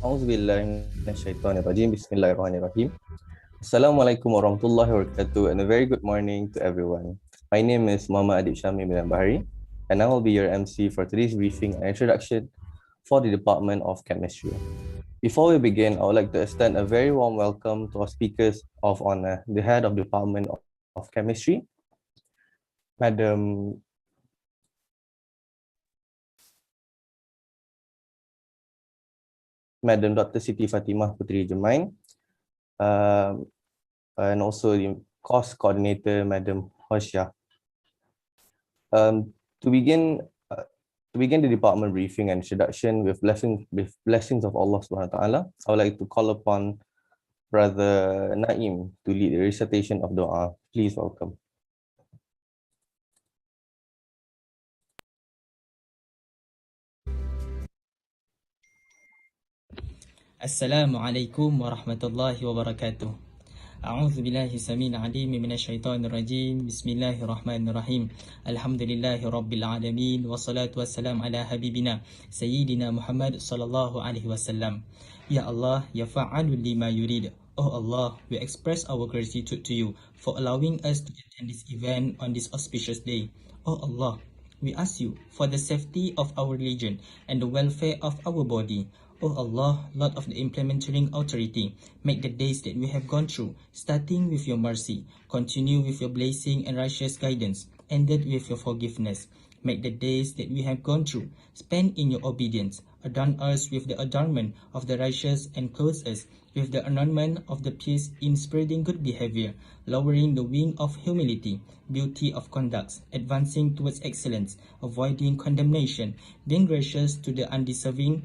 Auzubillahiminasyaitonirrajim. Bismillahirrahmanirrahim. Assalamualaikum warahmatullahi wabarakatuh and a very good morning to everyone. My name is Muhammad Adib Syami bin Bahari and I will be your MC for today's briefing and introduction for the Department of Chemistry. Before we begin, I would like to extend a very warm welcome to our speakers of honor, the head of Department of Chemistry, Madam Dr. Siti Fatimah Putri Jemain, and also the course coordinator, Madam Hoshia. Um, to begin, to begin the department briefing and introduction with blessings of Allah Subhanahu wa Taala, I would like to call upon Brother Naim to lead the recitation of Dua. Please welcome. Assalamualaikum warahmatullahi wabarakatuh. A'udzu billahi samil alim minasyaitonir rajim. Bismillahirrahmanirrahim. Alhamdulillahi rabbil alamin wassalatu wassalam ala habibina sayyidina Muhammad sallallahu alaihi wasallam. Ya Allah, ya fa'alu lima yurid. Oh Allah, we express our gratitude to you for allowing us to attend this event on this auspicious day. Oh Allah, we ask you for the safety of our religion and the welfare of our body. O Allah, Lord of the implementing authority, make the days that we have gone through, starting with your mercy, continue with your blessing and righteous guidance, ended with your forgiveness. Make the days that we have gone through, spent in your obedience, adorn us with the adornment of the righteous and clothe us with the ornament of the peace in spreading good behavior, lowering the wing of humility, beauty of conduct, advancing towards excellence, avoiding condemnation, being gracious to the undeserving,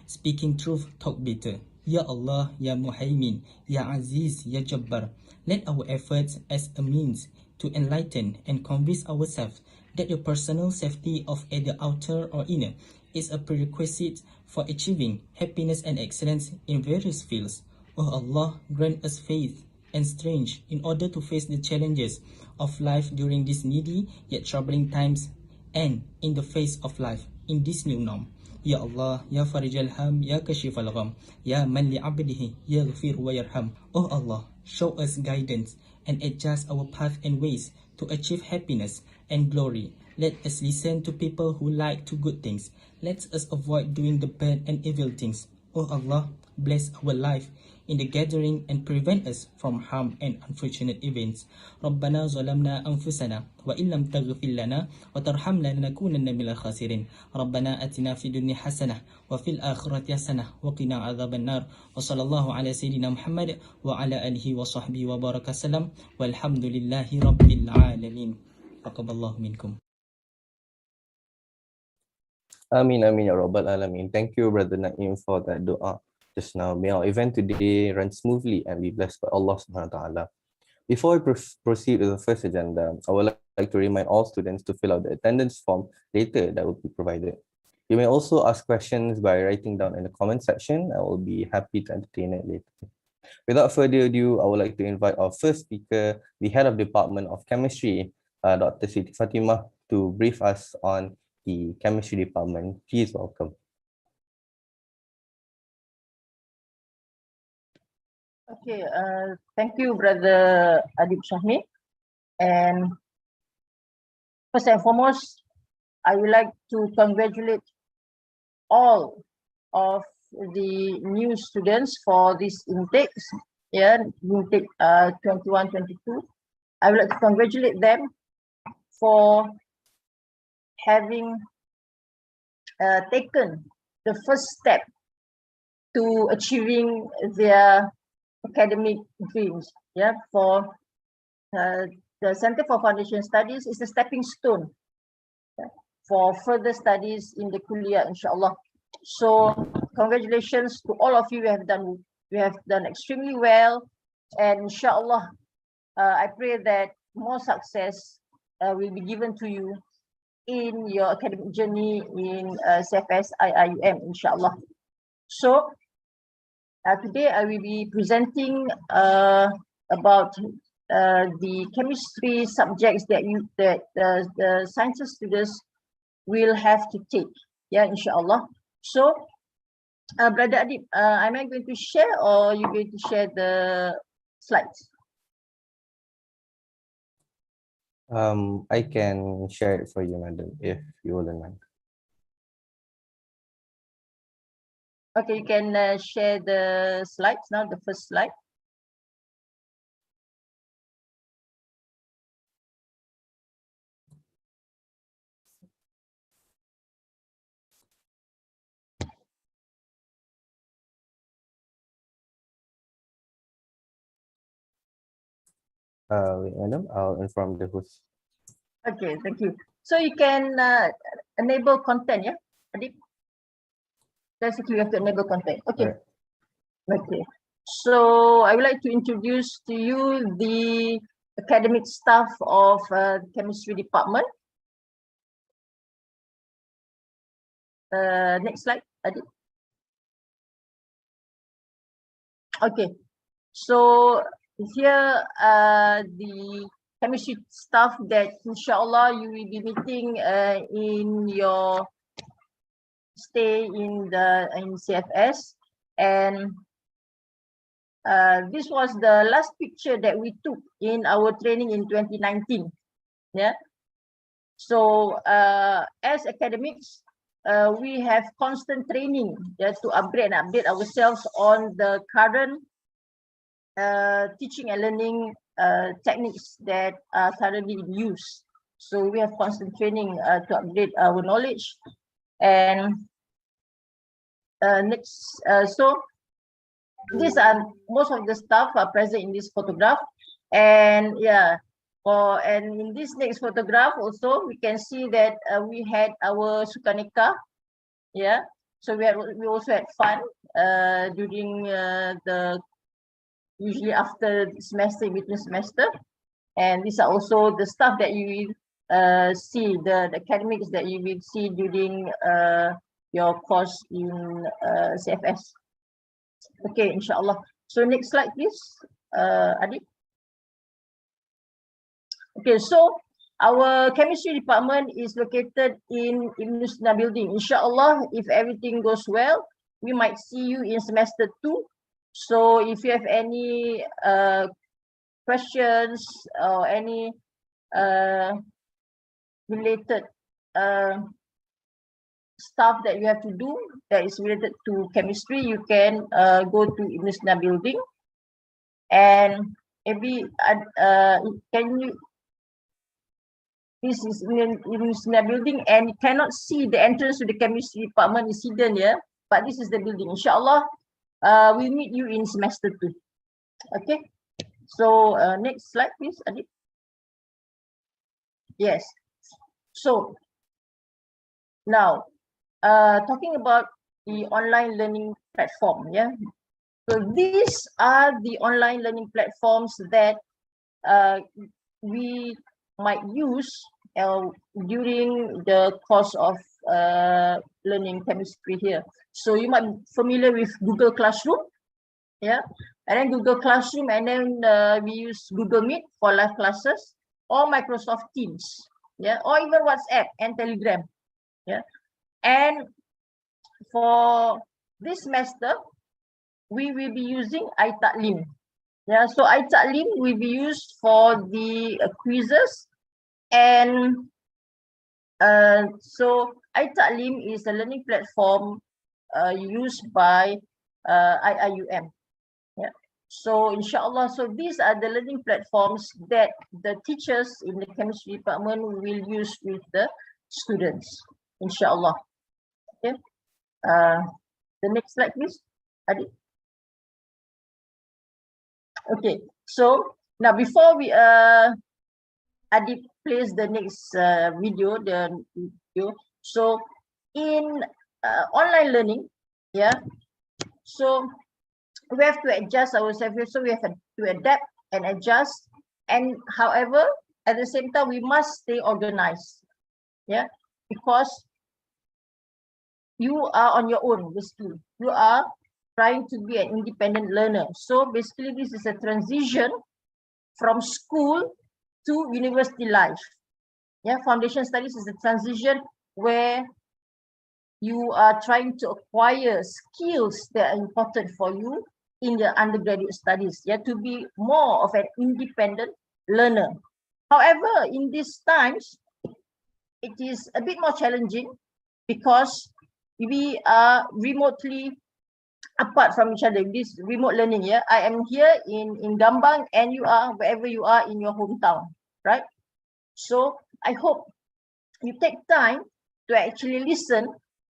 speaking truth, talk better. Ya Allah, Ya Muhaymin, Ya Aziz, Ya Jabbar, let our efforts as a means to enlighten and convince ourselves that your personal safety of either outer or inner is a prerequisite for achieving happiness and excellence in various fields. O Allah, grant us faith and strength in order to face the challenges of life during these needy yet troubling times and in the face of life in this new norm. Ya Allah, Ya Farijal Ham, Ya Kashifal Gham, Ya Man li Abdihi, Ya Ghafir wa Yarham. Oh Allah, show us guidance and adjust our path and ways to achieve happiness and glory. Let us listen to people who like to good things. Let us avoid doing the bad and evil things. Oh Allah, bless our life in the gathering and prevent us from harm and unfortunate events. ربنا ظلمنا أنفسنا وإن لم تغفر لنا وترحمنا لنكونن من الخاسرين. ربنا أتنا في الدنيا حسنة وفي الآخرة حسنة وقنا عذاب النار. وصلى الله على سيدنا محمد وعلى آله وصحبه وبارك وسلم والحمد لله رب العالمين. تقبل الله منكم. Amin, Amin, Ya Rabbal Alamin. Thank you, Brother Naim, for that dua just now. May our event today run smoothly and be blessed by Allah subhanahu wa ta'ala. Before we proceed with the first agenda, I would like to remind all students to fill out the attendance form later that will be provided. You may also ask questions by writing down in the comment section. I will be happy to entertain it later. Without further ado, I would like to invite our first speaker, the Head of Department of Chemistry, Dr. Siti Fatimah, to brief us on the Chemistry Department. Please welcome. Okay, thank you, Brother Adib Shahmi. And first and foremost, I would like to congratulate all of the new students for this intakes, intake 21-22. I would like to congratulate them for having taken the first step to achieving their academic dreams. For the Center for Foundation Studies is a stepping stone for further studies in the Kuliah, inshallah. So congratulations to all of you. We have done extremely well, and inshallah, I pray that more success will be given to you in your academic journey in CFS IIUM, inshallah. So today I will be presenting about the chemistry subjects that the sciences students will have to take, inshallah. So Brother Adib, am I going to share or are you going to share the slides? I can share it for you, madam, if you wouldn't mind. Okay, you can share the slides now, the first slide. Wait, madam, I'll inform the host. Okay, thank you. So you can enable content, Adib? Basically, you have to enable content. Okay. Right. Okay. So I would like to introduce to you the academic staff of chemistry department. Next slide, Adib. Okay, so here the chemistry stuff that inshallah you will be meeting in your stay in CFS, and this was the last picture that we took in our training in 2019. Yeah. So as academics, we have constant training to upgrade and update ourselves on the current teaching and learning techniques that are currently in use. So we have constant training to update our knowledge. And next, so these are most of the stuff are present in this photograph. And yeah, and in this next photograph also we can see that we had our Sukaneka. Yeah, so we also had fun during the usually after semester, between semester. And these are also the stuff that you will see, the academics that you will see during your course in CFS. Okay, inshallah. So next slide, please, Adik. Okay, so our chemistry department is located in Ibn Sina building. Inshallah, if everything goes well, we might see you in semester 2. So if you have any questions or any related stuff that you have to do that is related to chemistry, you can go to Ibn Sina building. And maybe can you, this is in Ibn Sina building, and you cannot see the entrance to the chemistry department is hidden here, but this is the building. Inshallah, we meet you in semester 2. Okay, so next slide, please, Adit. Yes, so now talking about the online learning platform. Yeah, so these are the online learning platforms that we might use during the course of learning chemistry here. So you might be familiar with Google Classroom. Yeah, and then Google Classroom, and then we use Google Meet for live classes, or Microsoft Teams. Yeah, or even WhatsApp and Telegram. Yeah, and for this semester, we will be using iTaklim. Yeah, so iTaklim will be used for the quizzes, and so iTaklim is a learning platform used by IIUM. Yeah, so inshallah, so these are the learning platforms that the teachers in the chemistry department will use with the students, inshallah. Okay, the next slide, please, Adi. Okay, so now before we Adi plays the next video, so in online learning, yeah, so we have to adjust ourselves, so we have to adapt and adjust, and however at the same time we must stay organized. Yeah, because you are on your own, basically you are trying to be an independent learner. So basically this is a transition from school to university life. Yeah, foundation studies is a transition where you are trying to acquire skills that are important for you in your undergraduate studies. Yeah, to be more of an independent learner. However, in these times, it is a bit more challenging because we are remotely apart from each other. This remote learning, yeah, I am here in Gambang, and you are wherever you are in your hometown, right? So I hope you take time to actually listen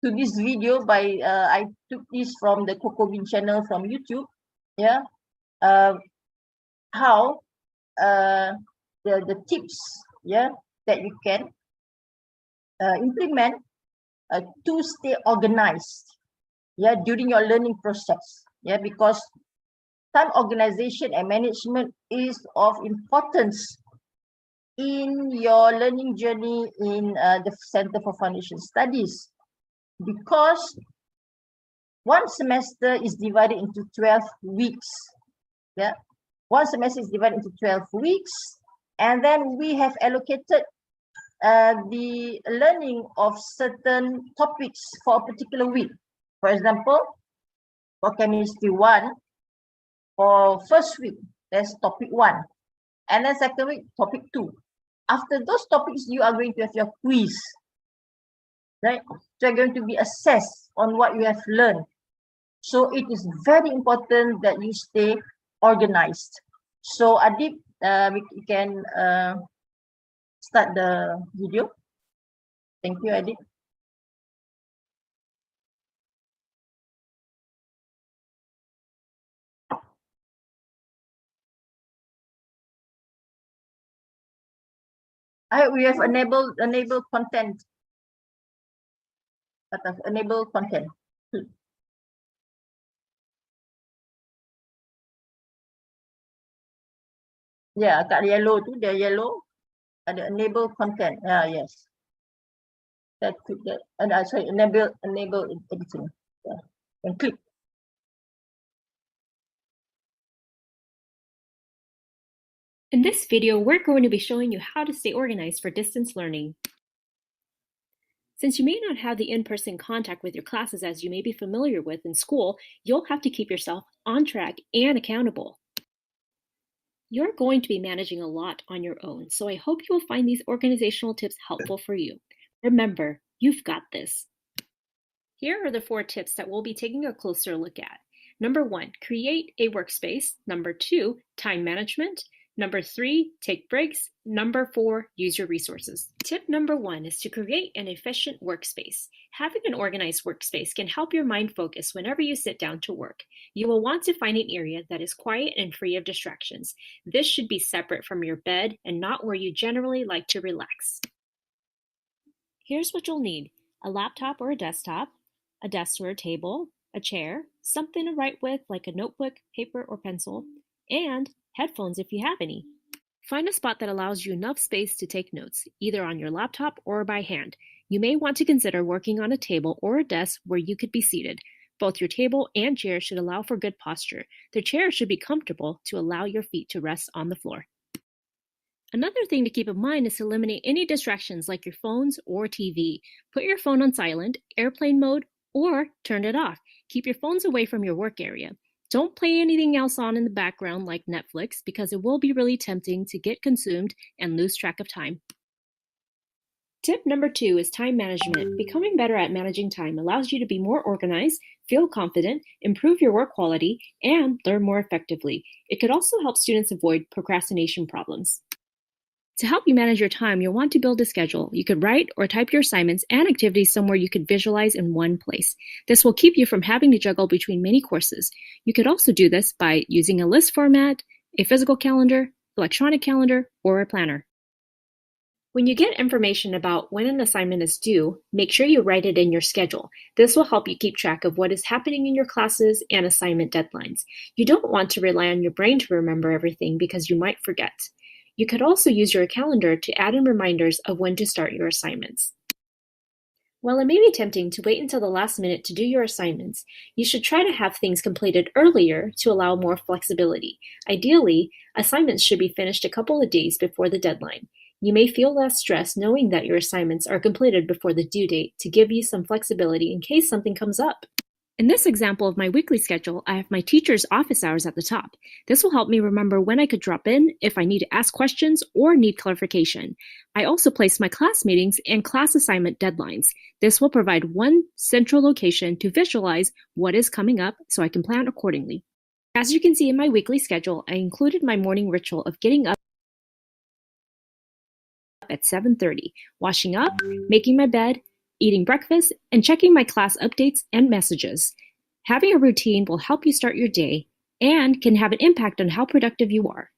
to this video by I took this from the Coco Bean channel from YouTube. Yeah, how the tips, yeah, that you can implement to stay organized, yeah, during your learning process. Yeah, because time organization and management is of importance in your learning journey in the Center for Foundation Studies, because one semester is divided into 12 weeks. Yeah, one semester is divided into 12 weeks, and then we have allocated the learning of certain topics for a particular week. For example, for chemistry 1, for first week, there's topic 1, and then second week, topic 2. After those topics, you are going to have your quiz, right? So you're going to be assessed on what you have learned. So it is very important that you stay organized. So Adib, we can start the video. Thank you, Adib. We have enable content. Enable content. Yeah, kat yellow tu, dia yellow. Ada enable content. Yes. That click that. Sorry, enable editing. Yeah. And click. In this video, we're going to be showing you how to stay organized for distance learning. Since you may not have the in-person contact with your classes as you may be familiar with in school, you'll have to keep yourself on track and accountable. You're going to be managing a lot on your own, so I hope you will find these organizational tips helpful for you. Remember, you've got this. Here are the 4 tips that we'll be taking a closer look at. Number 1, create a workspace. Number 2, time management. Number 3, take breaks. Number 4, use your resources. Tip number 1 is to create an efficient workspace. Having an organized workspace can help your mind focus whenever you sit down to work. You will want to find an area that is quiet and free of distractions. This should be separate from your bed and not where you generally like to relax. Here's what you'll need: a laptop or a desktop, a desk or a table, a chair, something to write with like a notebook, paper, or pencil, and headphones if you have any. Find a spot that allows you enough space to take notes, either on your laptop or by hand. You may want to consider working on a table or a desk where you could be seated. Both your table and chair should allow for good posture. The chair should be comfortable to allow your feet to rest on the floor. Another thing to keep in mind is to eliminate any distractions like your phones or TV. Put your phone on silent, airplane mode, or turn it off. Keep your phones away from your work area. Don't play anything else on in the background like Netflix because it will be really tempting to get consumed and lose track of time. Tip number 2 is time management. Becoming better at managing time allows you to be more organized, feel confident, improve your work quality, and learn more effectively. It could also help students avoid procrastination problems. To help you manage your time, you'll want to build a schedule. You could write or type your assignments and activities somewhere you could visualize in one place. This will keep you from having to juggle between many courses. You could also do this by using a list format, a physical calendar, electronic calendar, or a planner. When you get information about when an assignment is due, make sure you write it in your schedule. This will help you keep track of what is happening in your classes and assignment deadlines. You don't want to rely on your brain to remember everything because you might forget. You could also use your calendar to add in reminders of when to start your assignments. While it may be tempting to wait until the last minute to do your assignments, you should try to have things completed earlier to allow more flexibility. Ideally, assignments should be finished a couple of days before the deadline. You may feel less stress knowing that your assignments are completed before the due date to give you some flexibility in case something comes up. In this example of my weekly schedule, I have my teacher's office hours at the top. This will help me remember when I could drop in if I need to ask questions or need clarification. I also place my class meetings and class assignment deadlines. This will provide one central location to visualize what is coming up so I can plan accordingly. As you can see in my weekly schedule, I included my morning ritual of getting up at 7:30, washing up, making my bed, eating breakfast, and checking my class updates and messages. Having a routine will help you start your day and can have an impact on how productive you are.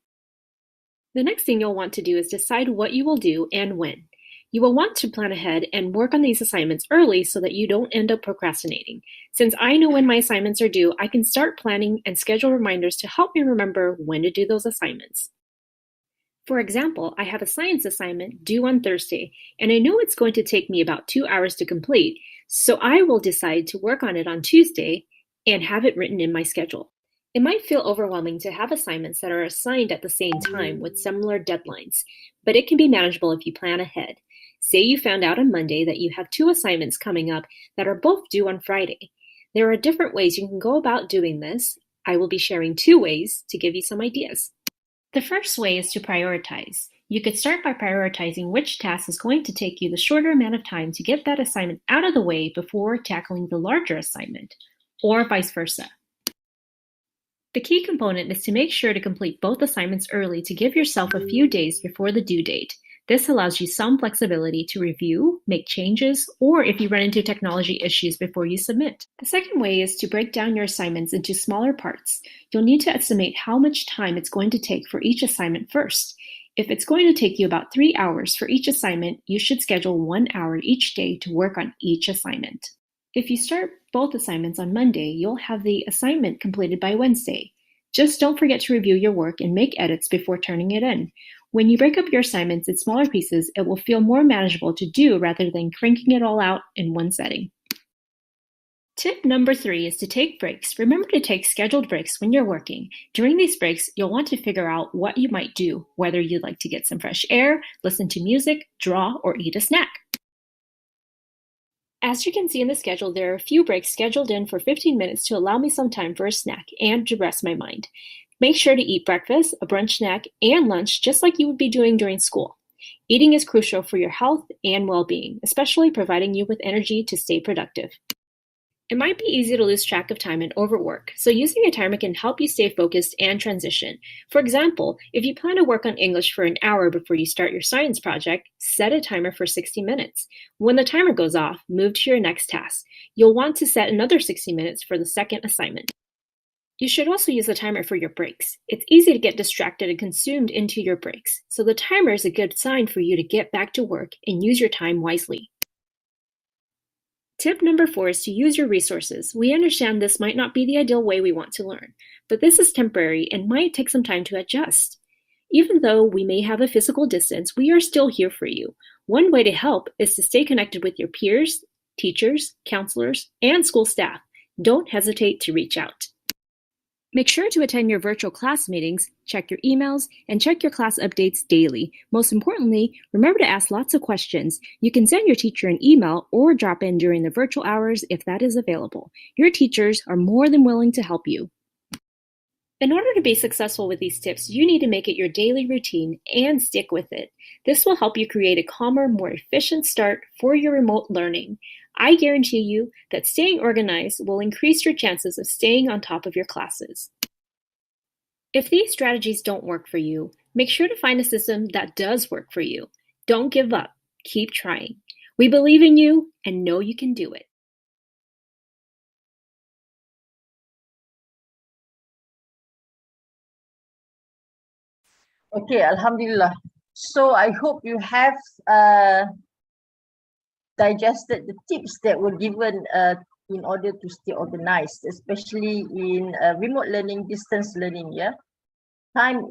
The next thing you'll want to do is decide what you will do and when. You will want to plan ahead and work on these assignments early so that you don't end up procrastinating. Since I know when my assignments are due, I can start planning and schedule reminders to help me remember when to do those assignments. For example, I have a science assignment due on Thursday, and I know it's going to take me about 2 hours to complete, so I will decide to work on it on Tuesday and have it written in my schedule. It might feel overwhelming to have assignments that are assigned at the same time with similar deadlines, but it can be manageable if you plan ahead. Say you found out on Monday that you have 2 assignments coming up that are both due on Friday. There are different ways you can go about doing this. I will be sharing 2 ways to give you some ideas. The first way is to prioritize. You could start by prioritizing which task is going to take you the shorter amount of time to get that assignment out of the way before tackling the larger assignment, or vice versa. The key component is to make sure to complete both assignments early to give yourself a few days before the due date. This allows you some flexibility to review, make changes, or if you run into technology issues before you submit. The second way is to break down your assignments into smaller parts. You'll need to estimate how much time it's going to take for each assignment first. If it's going to take you about 3 hours for each assignment, you should schedule 1 hour each day to work on each assignment. If you start both assignments on Monday, you'll have the assignment completed by Wednesday. Just don't forget to review your work and make edits before turning it in. When you break up your assignments in smaller pieces, it will feel more manageable to do rather than cranking it all out in one setting. Tip number 3 is to take breaks. Remember to take scheduled breaks when you're working. During these breaks, you'll want to figure out what you might do, whether you'd like to get some fresh air, listen to music, draw, or eat a snack. As you can see in the schedule, there are a few breaks scheduled in for 15 minutes to allow me some time for a snack and to rest my mind. Make sure to eat breakfast, a brunch snack, and lunch just like you would be doing during school. Eating is crucial for your health and well-being, especially providing you with energy to stay productive. It might be easy to lose track of time and overwork, so using a timer can help you stay focused and transition. For example, if you plan to work on English for an hour before you start your science project, set a timer for 60 minutes. When the timer goes off, move to your next task. You'll want to set another 60 minutes for the second assignment. You should also use a timer for your breaks. It's easy to get distracted and consumed into your breaks, so the timer is a good sign for you to get back to work and use your time wisely. Tip number 4 is to use your resources. We understand this might not be the ideal way we want to learn, but this is temporary and might take some time to adjust. Even though we may have a physical distance, we are still here for you. One way to help is to stay connected with your peers, teachers, counselors, and school staff. Don't hesitate to reach out. Make sure to attend your virtual class meetings, check your emails, and check your class updates daily. Most importantly, remember to ask lots of questions. You can send your teacher an email or drop in during the virtual hours if that is available. Your teachers are more than willing to help you. In order to be successful with these tips, you need to make it your daily routine and stick with it. This will help you create a calmer, more efficient start for your remote learning. I guarantee you that staying organized will increase your chances of staying on top of your classes. If these strategies don't work for you, make sure to find a system that does work for you. Don't give up. Keep trying. We believe in you and know you can do it. Okay, Alhamdulillah. So I hope you have digested the tips that were given in order to stay organized, especially in remote learning, distance learning. Yeah, time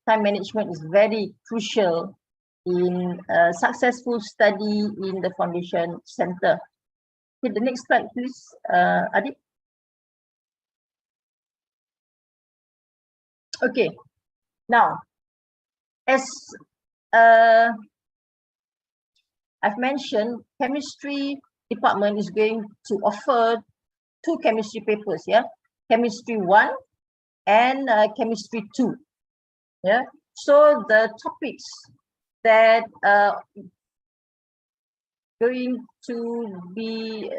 management is very crucial in successful study in the Foundation Center. Okay, the next slide, please, Adib. Okay, now, as I've mentioned, chemistry department is going to offer 2 chemistry papers, yeah, chemistry 1 and chemistry 2. Yeah, so the topics that going to be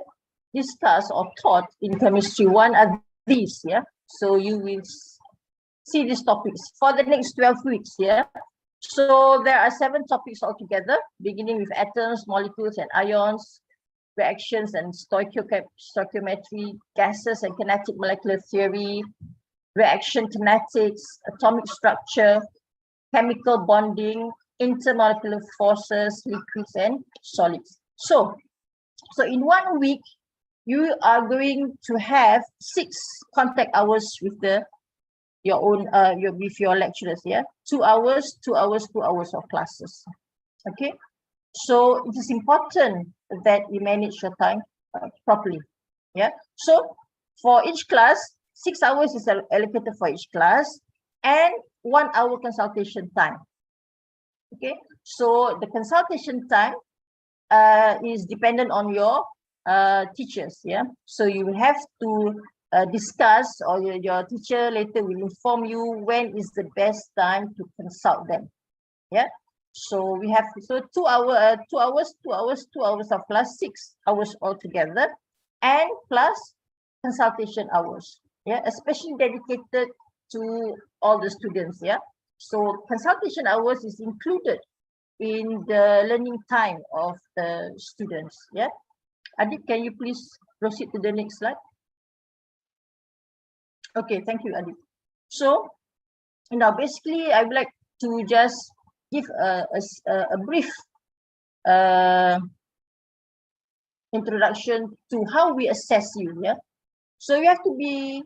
discussed or taught in chemistry 1 are these. Yeah, so you will see these topics for the next 12 weeks. Yeah, so there are 7 topics altogether, beginning with atoms, molecules, and ions, reactions and stoichiometry, gases and kinetic molecular theory, reaction kinetics, atomic structure, chemical bonding, intermolecular forces, liquids and solids. So in 1 week, you are going to have 6 contact hours with your lecturers. Yeah, 2 hours, 2 hours, 2 hours of classes. Okay, so it is important that you manage your time properly. Yeah, so for each class, 6 hours is allocated for each class and 1 hour consultation time. Okay, so the consultation time is dependent on your teachers. Yeah, so you have to discuss, or your teacher later will inform you when is the best time to consult them. Yeah, so we have 2 hours of class, 6 hours altogether, and plus consultation hours. Yeah, especially dedicated to all the students. Yeah, so consultation hours is included in the learning time of the students. Yeah, Adit, can you please proceed to the next slide? Okay, thank you, Adit. So now basically I would like to just give a brief introduction to how we assess you. Yeah, so you have to be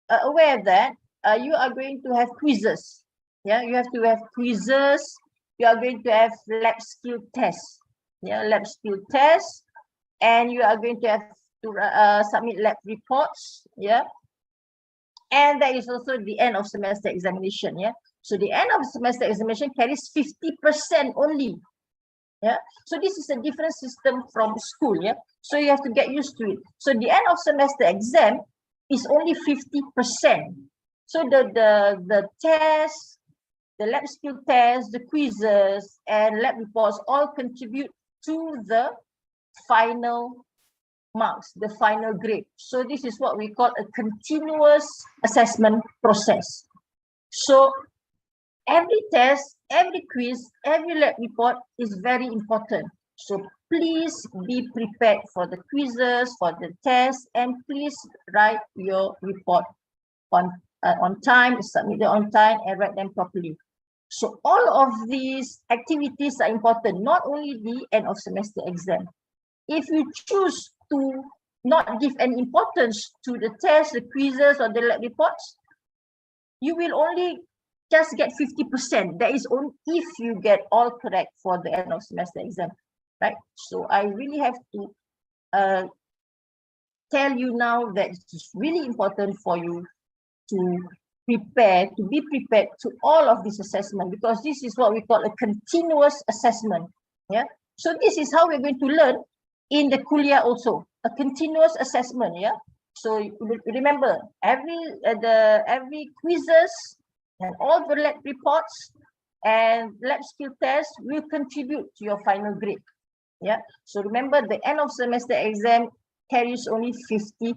aware that you are going to have quizzes. Yeah, you have to have quizzes. You are going to have lab skill tests. Yeah, lab skill tests, and you are going to have to submit lab reports. Yeah, and there is also the end of semester examination. Yeah, so the end of semester examination carries 50% only. Yeah, so this is a different system from school. Yeah, so you have to get used to it. So the end of semester exam is only 50%. So the tests, the lab skill tests, the quizzes, and lab reports all contribute to the final marks, the final grade. So this is what we call a continuous assessment process. So every test, every quiz, every lab report is very important. So please be prepared for the quizzes, for the tests, and please write your report on time, submit it on time, and write them properly. So all of these activities are important, not only the end of semester exam. If you choose to not give any importance to the tests, the quizzes, or the lab reports, you will only just get 50%. That is only if you get all correct for the end of semester exam, right? So I really have to tell you now that it's really important for you to be prepared to all of this assessment, because this is what we call a continuous assessment. Yeah, so this is how we're going to learn in the kuliah also, a continuous assessment. Yeah, so remember, every quizzes and all the lab reports and lab skill tests will contribute to your final grade. Yeah, so remember, the end of semester exam carries only 50%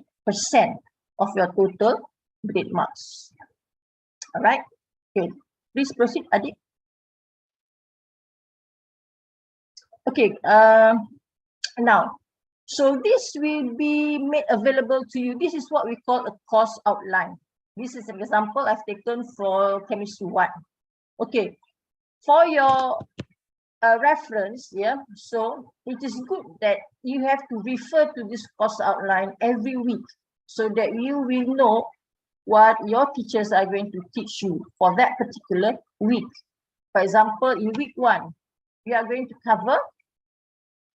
of your total grade marks. All right, okay, please proceed, Adit. Okay, now, so this will be made available to you. This is what we call a course outline. This is an example I've taken for chemistry 1. Okay, for your reference, yeah, so it is good that you have to refer to this course outline every week, so that you will know what your teachers are going to teach you for that particular week. For example, in week 1, we are going to cover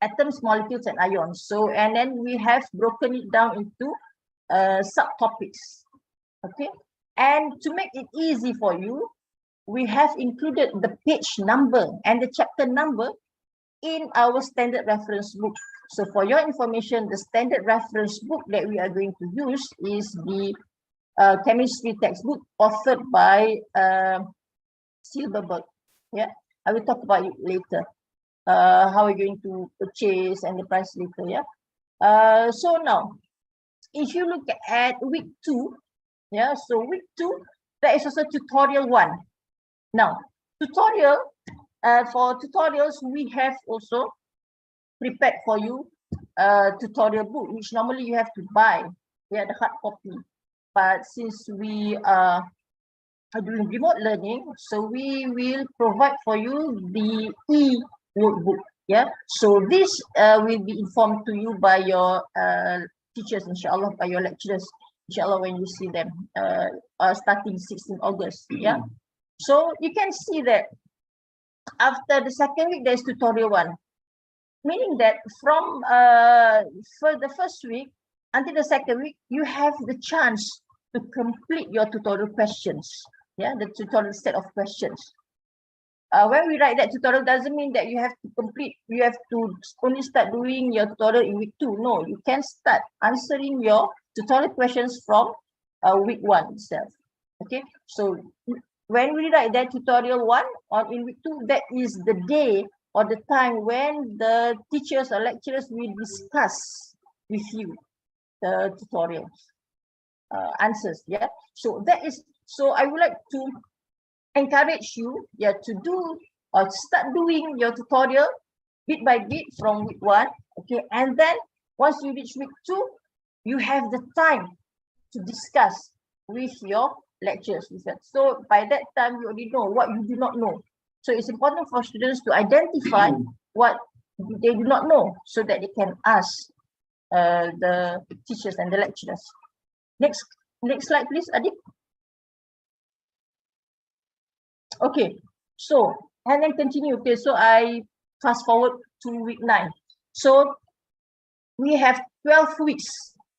atoms, molecules, and ions. So, and then we have broken it down into subtopics. Okay, and to make it easy for you, we have included the page number and the chapter number in our standard reference book. So for your information, the standard reference book that we are going to use is the chemistry textbook authored by Silverberg. Yeah, I will talk about it later. How we're going to purchase and the price later. Yeah. So now, if you look at week 2, yeah, so week 2, there is also tutorial 1. Now, tutorial, for tutorials, we have also prepared for you a tutorial book, which normally you have to buy, yeah, the hard copy. But since we are doing remote learning, so we will provide for you the e-workbook. Yeah, so this will be informed to you by your teachers, inshallah, by your lecturers, inshallah, when you see them starting 16 August. Yeah, so you can see that after the second week, there's tutorial 1, meaning that from for the first week, until the second week, you have the chance to complete your tutorial questions. Yeah, the tutorial set of questions. When we write that tutorial, doesn't mean that you have to complete, you have to only start doing your tutorial in week 2. No, you can start answering your tutorial questions from week 1 itself. Okay, so when we write that tutorial 1 on in week 2, that is the day or the time when the teachers or lecturers will discuss with you the tutorials answers. Yeah, so that is, so I would like to encourage you, yeah, to do or start doing your tutorial bit by bit from week 1. Okay, and then once you reach week 2, you have the time to discuss with your lecturers. So by that time, you already know what you do not know. So it's important for students to identify what they do not know so that they can ask the teachers and the lecturers. Next slide, please, Adik. Okay, so, and then continue. Okay, so I fast forward to week 9. So we have 12 weeks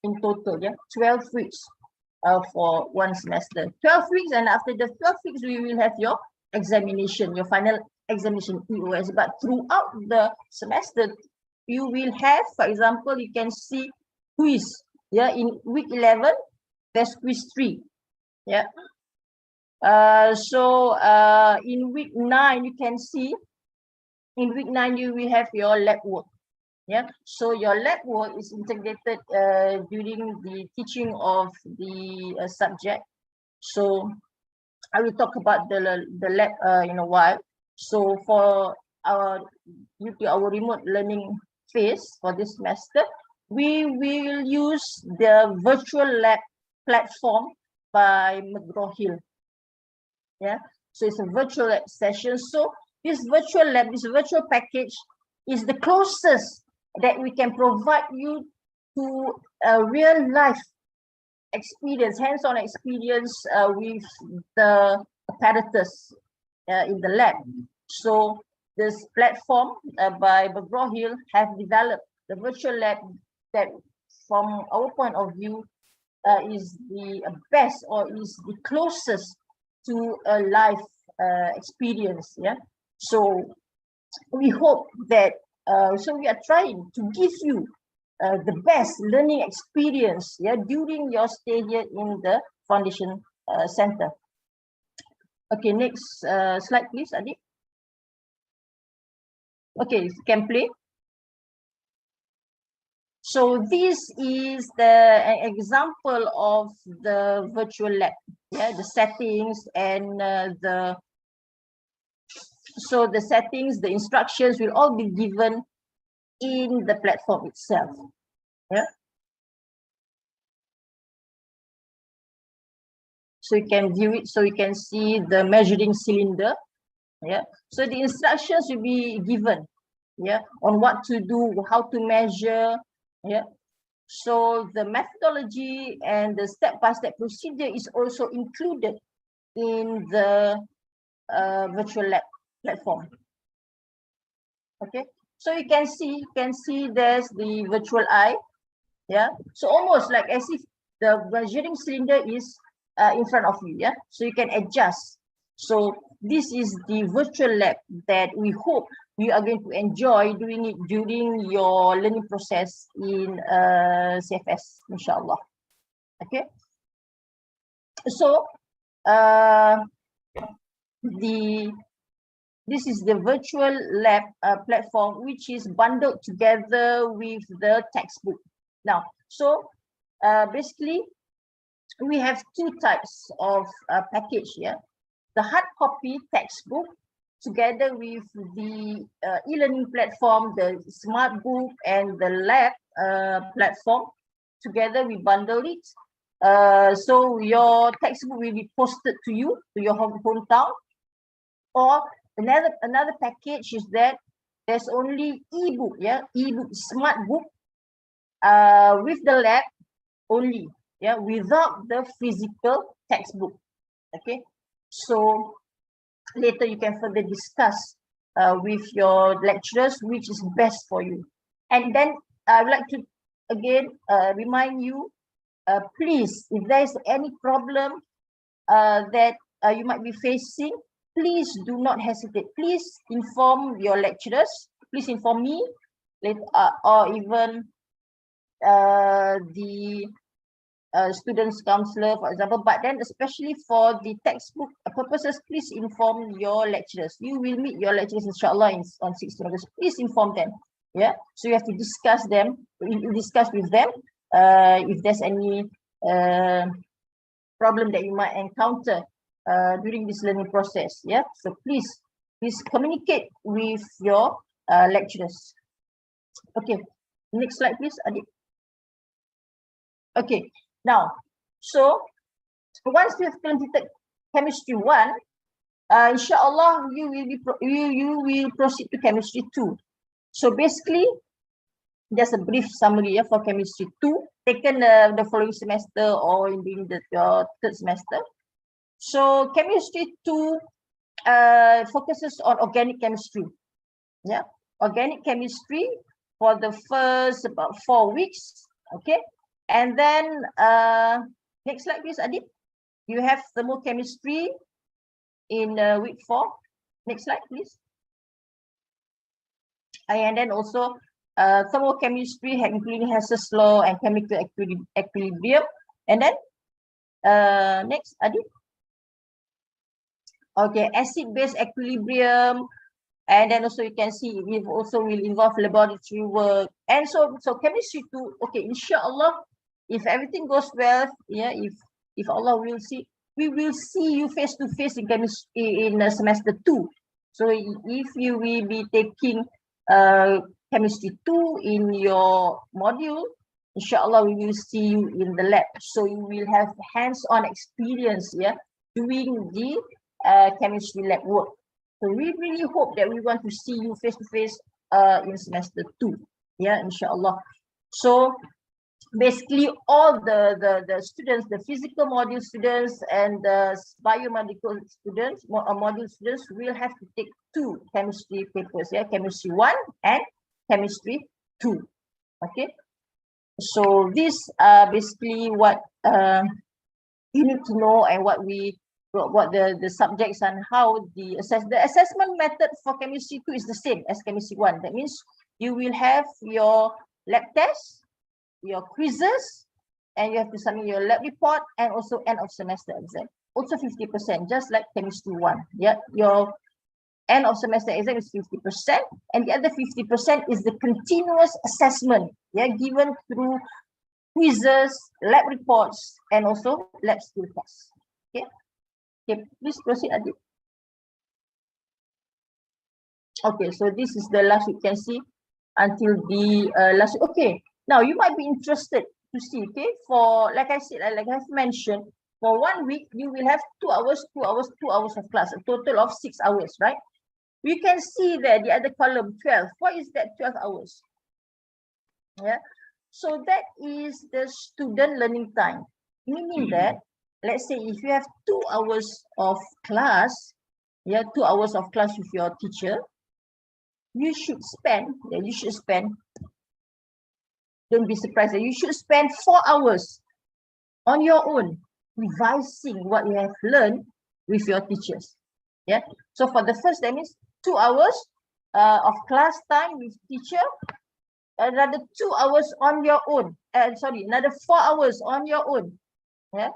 in total, yeah, 12 weeks for one semester. 12 weeks, and after the 12 weeks, we will have your examination, your final examination, EOS. But throughout the semester, you will have, for example, you can see quiz. Yeah, in week 11, there's quiz 3. Yeah. So in week 9, you can see, in week 9, you will have your lab work. Yeah, so your lab work is integrated during the teaching of the subject. So I will talk about the lab in a while. So for due to our remote learning phase for this semester, we will use the virtual lab platform by McGraw-Hill. Yeah, so it's a virtual lab session. So this virtual lab, this virtual package is the closest that we can provide you to a real life experience, hands-on experience with the apparatus in the lab. So this platform by McGraw-Hill have developed the virtual lab that, from our point of view, is the best or is the closest to a life experience. Yeah, so we hope that so we are trying to give you the best learning experience, yeah, during your stay here in the Foundation Center. Okay, next slide, please, Adik. Okay, you can play. So this is the example of the virtual lab. Yeah, the settings and the settings, the instructions will all be given in the platform itself. Yeah. So you can view it. So you can see the measuring cylinder. Yeah. So the instructions will be given. Yeah. On what to do, how to measure. Yeah. So the methodology and the step-by-step procedure is also included in the virtual lab platform. Okay, so you can see there's the virtual eye. Yeah, so almost like as if the measuring cylinder is in front of you. Yeah, so you can adjust. So this is the virtual lab that we hope you are going to enjoy doing it during your learning process in CFS, inshallah. Okay, so this is the virtual lab platform, which is bundled together with the textbook. Now, so basically, we have 2 types of package here. The hard copy textbook together with the e-learning platform, the smart book and the lab platform. Together we bundle it. So your textbook will be posted to you, to your hometown. Or another package is that there's only e-book, yeah, e-book, smart book with the lab only, yeah, without the physical textbook. Okay, so later you can further discuss with your lecturers which is best for you. And then I would like to again remind you, please, if there is any problem that you might be facing, please do not hesitate. Please inform your lecturers. Please inform me, or even the students counselor, for example. But then, especially for the textbook purposes, please inform your lecturers. You will meet your lecturers, inshallah, on 16 August. Please inform them. Yeah, so you have to discuss with them if there's any problem that you might encounter during this learning process. Yeah, so please communicate with your lecturers. Okay, next slide, please, Adib. Okay, now, so once you have completed chemistry 1, inshallah, you will proceed to chemistry 2. So basically, there's a brief summary for chemistry 2, taken the following semester or in the third semester. So chemistry 2 focuses on organic chemistry. Yeah, organic chemistry for the first about 4 weeks. Okay, and then next slide, please, Adib. You have thermochemistry in week 4. Next slide, please. And then also thermochemistry, including Hess's law and chemical equilibrium. And then next, Adib. Okay, acid-base equilibrium. And then also you can see it also will involve laboratory work. And so chemistry 2, okay, inshallah, if everything goes well, yeah, if Allah will see, we will see you face to face in chemistry in semester 2. So if you will be taking chemistry 2 in your module, inshallah we will see you in the lab. So you will have hands-on experience, yeah, doing the chemistry lab work. So we really hope that we want to see you face to face in semester 2. Yeah, inshallah. So basically all the students, the physical module students and the biomedical students, module students will have to take 2 chemistry papers, yeah, chemistry 1 and chemistry 2. Okay, so this basically what you need to know, and what the subjects and how the assessment method for chemistry 2 is the same as chemistry 1. That means you will have your lab tests, your quizzes, and you have to submit your lab report, and also end of semester exam. Also 50%, just like chemistry 1. Yeah, your end of semester exam is 50%, and the other 50% is the continuous assessment, yeah, given through quizzes, lab reports, and also lab skill tests. Okay. Okay, please proceed, Adib. Okay, so this is the last you can see until the last. Okay, now you might be interested to see. Okay, for like I said, like I've mentioned, for 1 week you will have 2 hours, 2 hours, 2 hours of class, a total of 6 hours, right? You can see there the other column 12. What is that 12 hours? Yeah, so that is the student learning time, meaning that, let's say if you have 2 hours of class, yeah, 2 hours of class with your teacher, you should spend, don't be surprised, you should spend 4 hours on your own revising what you have learned with your teachers. Yeah, so for the first, that means 2 hours of class time with teacher, another 2 hours on your own, another 4 hours on your own. Yeah,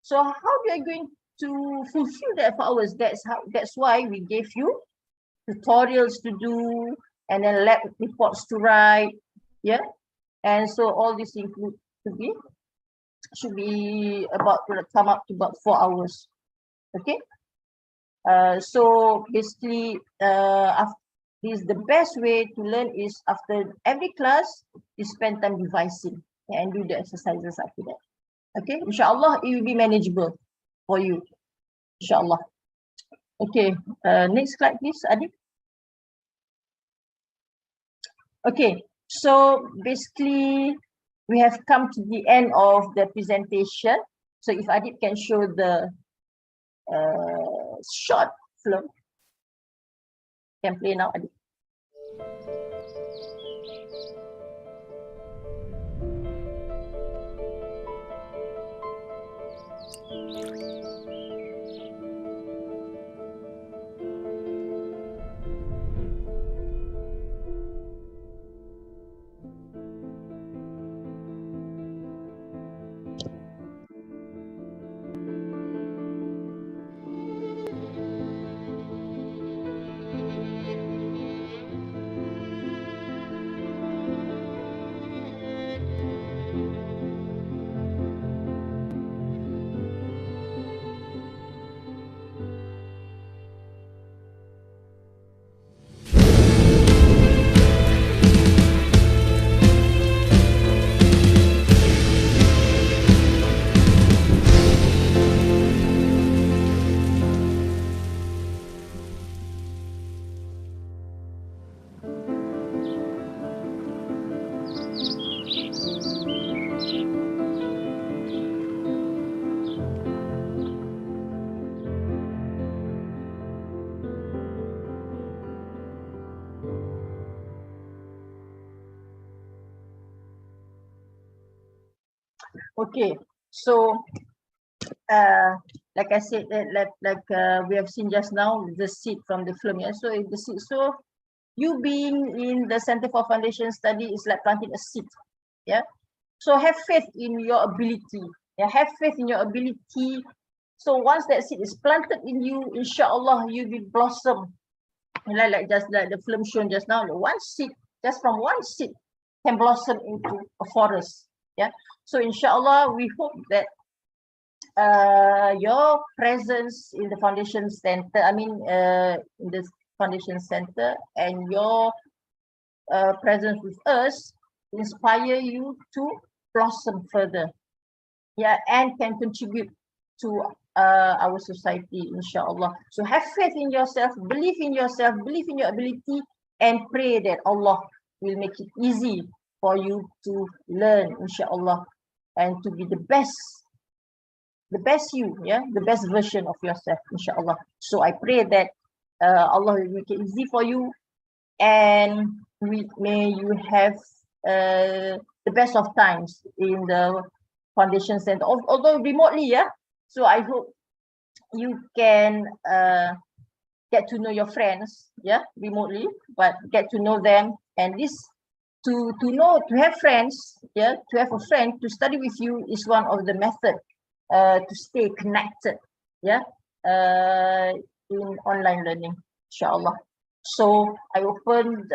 so how are you going to fulfill that 4 hours? That's why we gave you tutorials to do, and then lab reports to write. Yeah, and so all this should be about to come up to about 4 hours. Okay, so basically this is the best way to learn is after every class you spend time revising and do the exercises after that. Okay, inshallah it will be manageable for you, inshallah. Okay, next slide please, Adib. Okay, so basically we have come to the end of the presentation. So if Adib can show the short film, can play now, Adib. Okay, so like I said, we have seen just now, the seed from the film. Yeah, so if the seed, so you being in the Center for Foundation Study is like planting a seed. Yeah, so have faith in your ability. Yeah, have faith in your ability. So once that seed is planted in you, inshallah, you will blossom. Like just like the film shown just now, one seed, just from one seed, can blossom into a forest. Yeah. So inshallah, we hope that your presence in the foundation center, in the foundation center, and your presence with us inspire you to blossom further. Yeah, and can contribute to our society, inshallah. So have faith in yourself, believe in yourself, believe in your ability, and pray that Allah will make it easy for you to learn, inshallah, and to be the best you, yeah, the best version of yourself, inshallah. So I pray that Allah will make it easy for you, and may you have the best of times in the foundation center, although remotely. Yeah, so I hope you can get to know your friends, yeah, remotely, but get to know them, and this to have friends, yeah, to have a friend to study with you is one of the method to stay connected, yeah, in online learning, inshallah. So I opened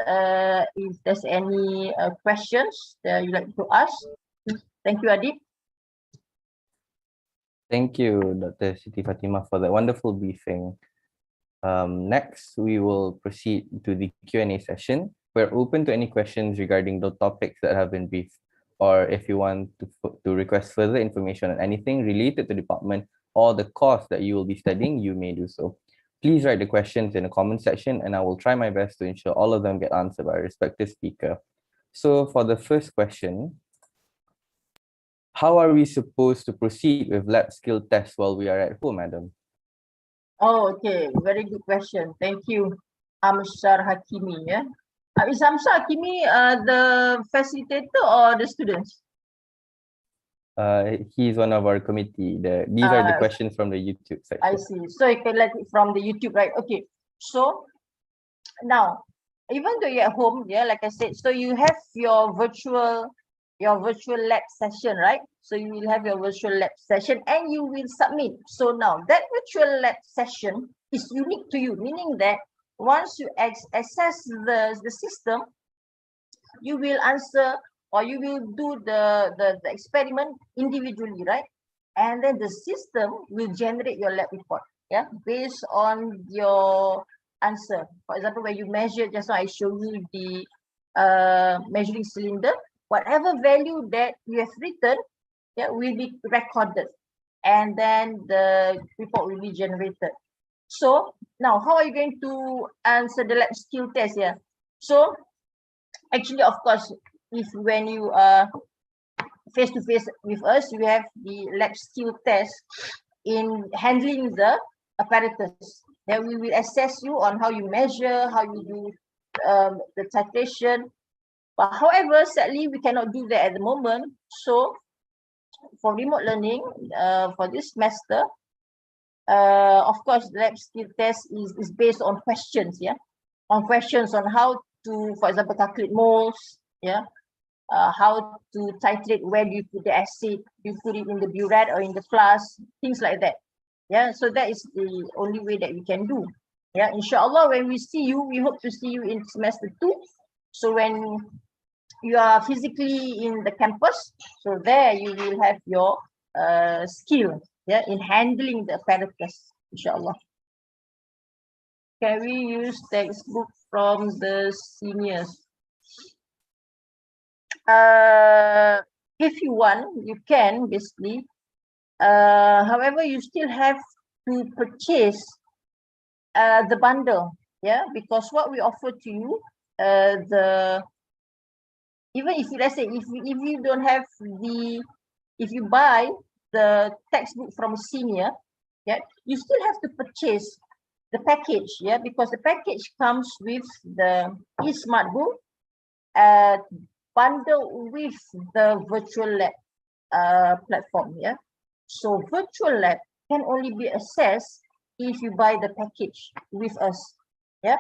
if there's any questions that you like to ask. Thank you, Adib. Thank you, Dr. Siti Fatimah, for that wonderful briefing. Next, we will proceed to the Q&A session. We're open to any questions regarding the topics that have been briefed, or if you want to request further information on anything related to the department or the course that you will be studying, you may do so. Please write the questions in the comment section, and I will try my best to ensure all of them get answered by a respective speaker. So for the first question, how are we supposed to proceed with lab skill tests while we are at home, madam? Oh, okay. Very good question. Thank you, Amshar Hakimi. Yeah, is Amshar Hakimi the facilitator or the students? He's one of our committee. These are the questions from the YouTube section. I see. So you can let it from the YouTube, right? Okay. So now, even though you're at home, yeah, like I said, so you have your virtual lab session, right? So you will have your virtual lab session and you will submit. So now that virtual lab session is unique to you, meaning that once you access the system, you will answer or you will do the experiment individually, right? And then the system will generate your lab report, yeah, based on your answer. For example, when you measure, just now I show you the measuring cylinder, whatever value that you have written, yeah, will be recorded, and then the report will be generated. So now, how are you going to answer the lab skill test here? So actually, of course, if when you are face to face with us, you have the lab skill test in handling the apparatus. Then we will assess you on how you measure, how you do the titration. But however, sadly, we cannot do that at the moment. So for remote learning, for this semester, of course, the lab skill test is based on questions, yeah, on questions on how to, for example, calculate moles, yeah, how to titrate, where do you put the acid, do you put it in the burette or in the flask, things like that. Yeah, so that is the only way that we can do. Yeah, inshallah, when we see you, we hope to see you in semester 2. So when you are physically in the campus, so there you will have your skill, yeah, in handling the apparatus, inshallah. Can we use textbook from the seniors? If you want, you can, basically. However, you still have to purchase the bundle, yeah, because what we offer to you, even if, let's say, if you don't have if you buy the textbook from a senior, yeah, you still have to purchase the package, yeah, because the package comes with the e-smart book, bundle with the virtual lab. platform. Yeah. So virtual lab can only be accessed if you buy the package with us. Yeah.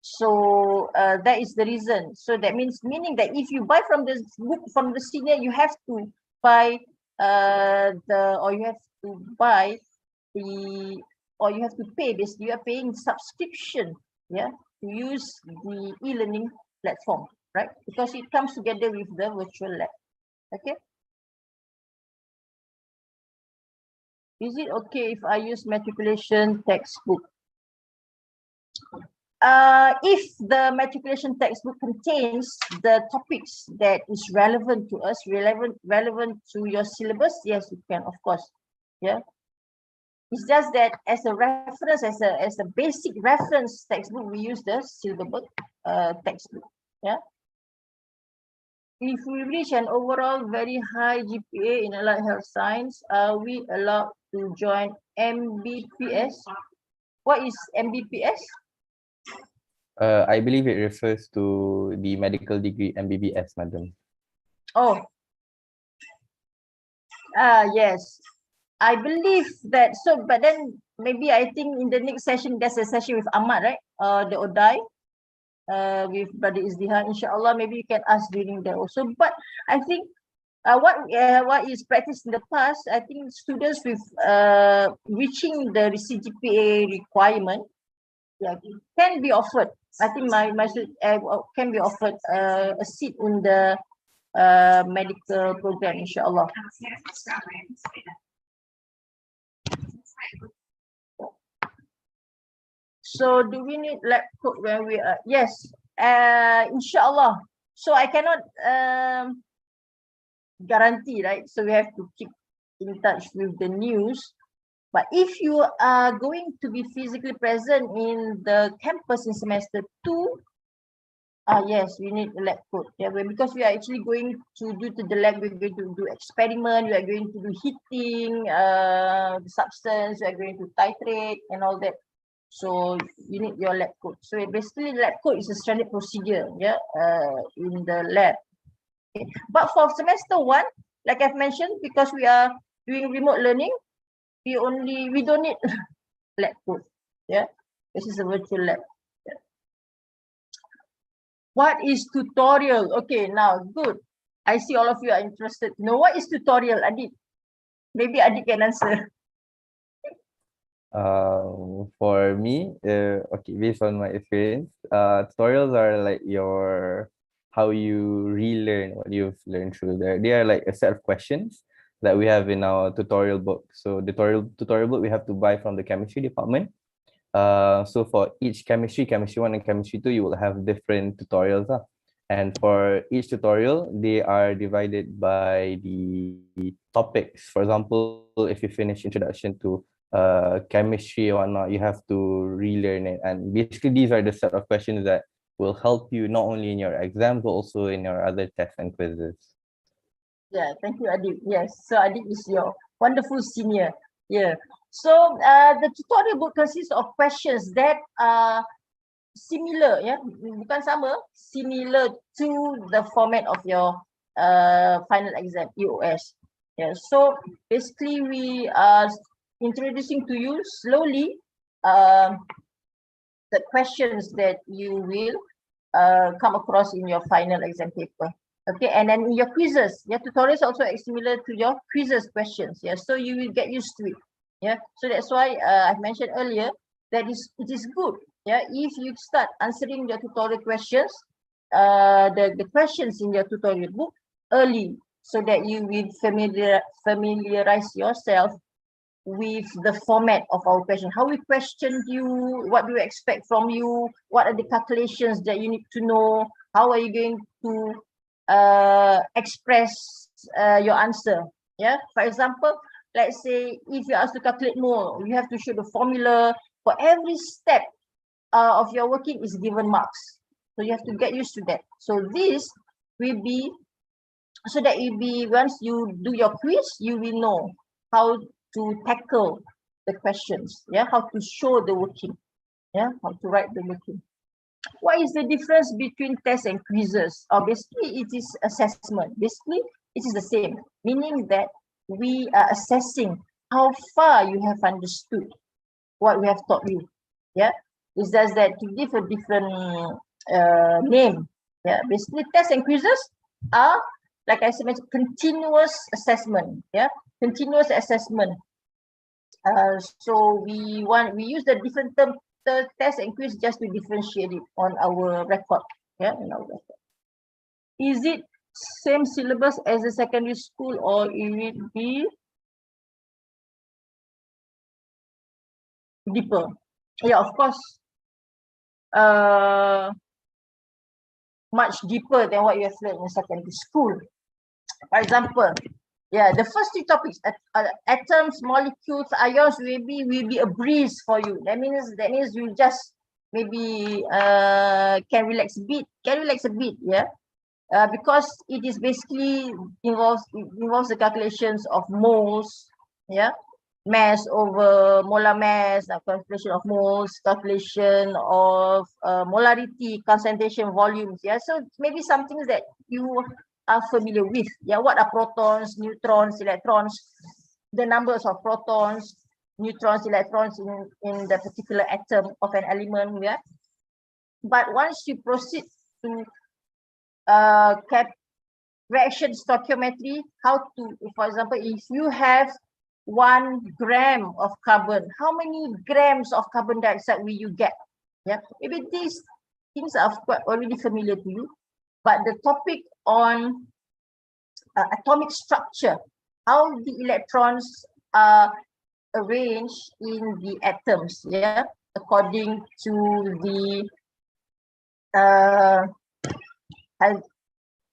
So that is the reason. So that meaning that if you buy from the book from the senior, you have to buy you have to buy you have to pay. Basically, you are paying subscription, yeah, to use the e-learning platform, right? Because it comes together with the virtual lab. Okay. Is it okay if I use matriculation textbook? If the matriculation textbook contains the topics that is relevant to us, relevant to your syllabus, yes, you can, of course. Yeah. It's just that as a reference, as a basic reference textbook, we use the syllabus textbook. Yeah. If we reach an overall very high GPA in allied health science, are we allowed to join MBPS? What is MBPS? I believe it refers to the medical degree MBBS, madam. Oh. Yes. I believe that, so, but then maybe I think in the next session, there's a session with Ahmad, right? The ODAI, with Brother Izdihan, inshallah, maybe you can ask during that also. But I think what is practiced in the past, I think students with reaching the CGPA requirement, yeah, can be offered. I think my can be offered a seat in the medical program, inshallah. So do we need lab coat when we are? Yes, inshallah. So I cannot guarantee, right? So we have to keep in touch with the news. But if you are going to be physically present in the campus in semester 2, yes, we need a lab coat. Yeah, because we are actually going to do to the lab, we're going to do experiment, we are going to do heating, the substance, we are going to titrate and all that. So you need your lab coat. So basically, lab coat is a standard procedure, yeah, in the lab. Okay. But for semester 1, like I've mentioned, because we are doing remote learning, we don't need lab coat. Yeah, this is a virtual lab. Yeah. What is tutorial? Okay, now good. I see all of you are interested to know what is tutorial, Adit. Maybe Adit can answer. For me, okay, based on my experience, tutorials are like how you relearn what you've learned through there. They are like a set of questions that we have in our tutorial book. So the tutorial book we have to buy from the chemistry department. So for each chemistry 1 and chemistry 2, you will have different tutorials. And for each tutorial, they are divided by the topics. For example, if you finish introduction to chemistry or whatnot, you have to relearn it. And basically, these are the set of questions that will help you not only in your exams, but also in your other tests and quizzes. Yeah, thank you, Adit. Yes, so Adit is your wonderful senior. Yeah. So the tutorial book consists of questions that are similar, yeah, bukan sama, similar to the format of your final exam, EOS. Yeah. So basically, we are introducing to you slowly the questions that you will come across in your final exam paper. Okay, and then in your quizzes, your tutorials also are similar to your quizzes questions. Yeah, so you will get used to it. Yeah, so that's why I mentioned earlier that it is good. Yeah, if you start answering your tutorial questions, the questions in your tutorial book early, so that you will familiarize yourself with the format of our question. How we questioned you, what do we expect from you, what are the calculations that you need to know, how are you going to express your answer. Yeah, for example, let's say if you asked to calculate more, you have to show the formula. For every step of your working is given marks, so you have to get used to that. So this will be, so that you be, once you do your quiz, you will know how to tackle the questions. Yeah, how to show the working. Yeah, how to write the working. What is the difference between tests and quizzes? Basically, it is assessment. Basically, it is the same, meaning that we are assessing how far you have understood what we have taught you. Yeah, it's just that to give a different name. Yeah, basically tests and quizzes are, like I said, continuous assessment. Yeah, continuous assessment. So we use the different term, the test and quiz, just to differentiate it on our record. Yeah, in our record. Is it same syllabus as the secondary school, or will it be deeper? Yeah, of course. Much deeper than what you have learned in secondary school. For example, yeah, the first two topics, atoms, molecules, ions, will be a breeze for you. That means you just maybe can relax a bit. Yeah. Because it is basically involves the calculations of moles, yeah, mass over molar mass, calculation of moles, calculation of molarity, concentration, volumes. Yeah, so maybe some things that you are familiar with. Yeah, what are protons, neutrons, electrons, the numbers of protons, neutrons, electrons in the particular atom of an element. Yeah, but once you proceed to reaction stoichiometry, how to, for example, if you have 1 gram of carbon, how many grams of carbon dioxide will you get? Yeah, maybe these things are quite already familiar to you, but the topic on atomic structure, how the electrons are arranged in the atoms, yeah, according to the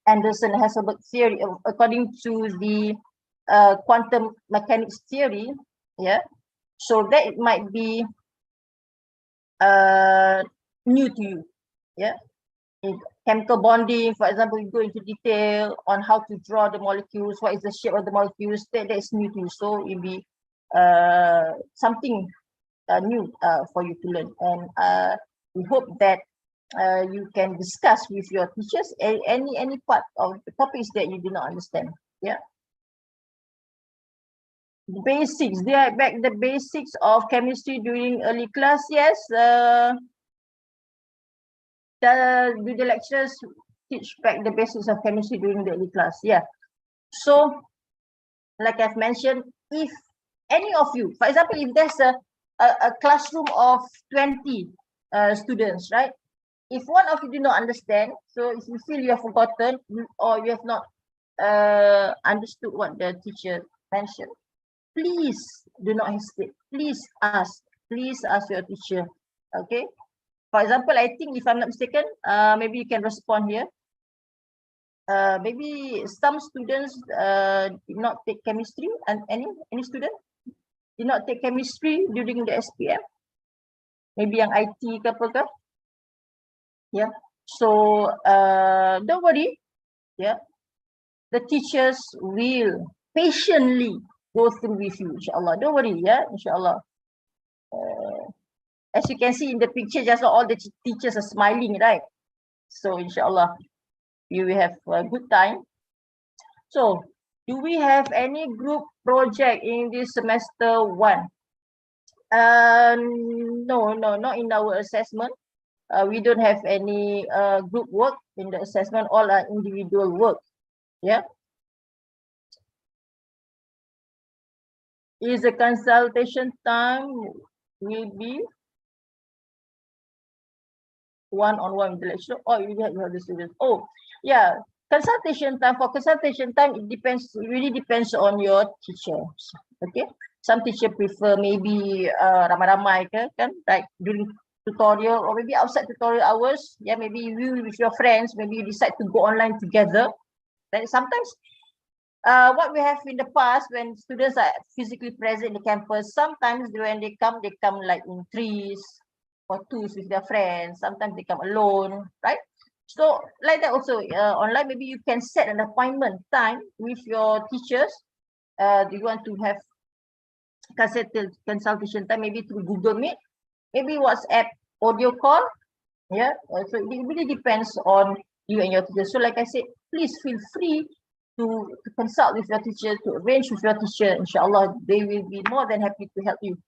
Anderson-Hasselbalch theory, according to the quantum mechanics theory, yeah. So that it might be new to you, yeah. In chemical bonding, for example, you go into detail on how to draw the molecules, what is the shape of the molecules, that is new to you. So it'll be something new for you to learn. And we hope that you can discuss with your teachers any part of the topics that you do not understand. Yeah. Basics. They are back the basics of chemistry during early class. Yes. Do the lecturers teach back the basics of chemistry during the early class? Yeah. So, like I've mentioned, if any of you, for example, if there's a classroom of 20 students, right? If one of you do not understand, so if you feel you have forgotten or you have not understood what the teacher mentioned, please do not hesitate. Please ask your teacher. Okay. For example, I think if I'm not mistaken, maybe you can respond here. Maybe some students did not take chemistry, and any student did not take chemistry during the SPM. Maybe yang IT ke apa ke? Yeah. So don't worry. Yeah. The teachers will patiently go through with you, inshallah. Don't worry, yeah, inshallah. As you can see in the picture, just all the teachers are smiling, right? So inshallah, you will have a good time. So, do we have any group project in this semester 1? No, not in our assessment. We don't have any group work in the assessment. All are individual work. Yeah. Is the consultation time will be one-on-one with the lecturer, or you have the students? Oh, yeah. Consultation time, it depends. It really depends on your teachers. Okay. Some teacher prefer maybe ramai-ramai kan, like during tutorial or maybe outside tutorial hours. Yeah, maybe you with your friends, maybe you decide to go online together. Like sometimes what we have in the past, when students are physically present in the campus, sometimes when they come like in 3s or 2s with their friends. Sometimes they come alone, right? So like that also, online, maybe you can set an appointment time with your teachers. Do you want to have consultation time, maybe through Google Meet, maybe WhatsApp audio call? Yeah, so it really depends on you and your teacher. So like I said, please feel free to consult with your teacher, to arrange with your teacher. Inshallah, they will be more than happy to help you.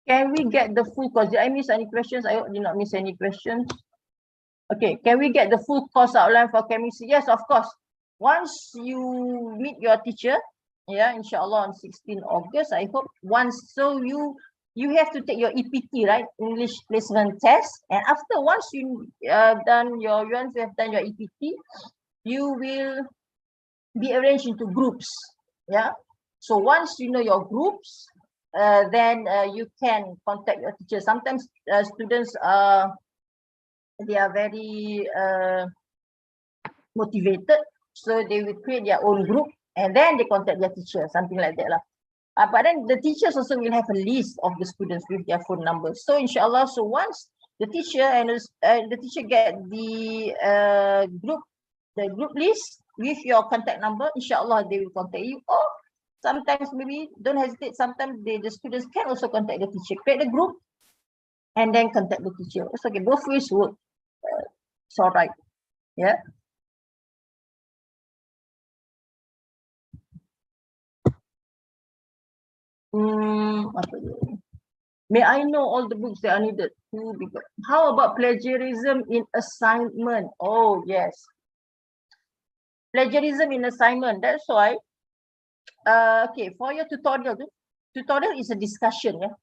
Can we get the full course? Did I miss any questions? I hope I did not miss any questions. Okay, can we get the full course outline for chemistry? Yes, of course. Once you meet your teacher, yeah, inshallah on 16 August, I hope so you have to take your EPT, right? English placement test. And once you have done your EPT, you will be arranged into groups. Yeah. So once you know your groups, then you can contact your teacher. Sometimes students they are very motivated, so they will create their own group and then they contact their teacher, something like that lah. But then the teachers also will have a list of the students with their phone numbers. So inshallah, so once the teacher get the group list with your contact number, inshallah they will contact you. Or sometimes maybe don't hesitate. Sometimes the students can also contact the teacher, create a group, and then contact the teacher. It's okay. Both ways work. It's all right. Yeah. May I know all the books that are needed to be good? How about plagiarism in assignment? Oh, yes. Plagiarism in assignment. That's why, okay, for your tutorial is a discussion. Yeah?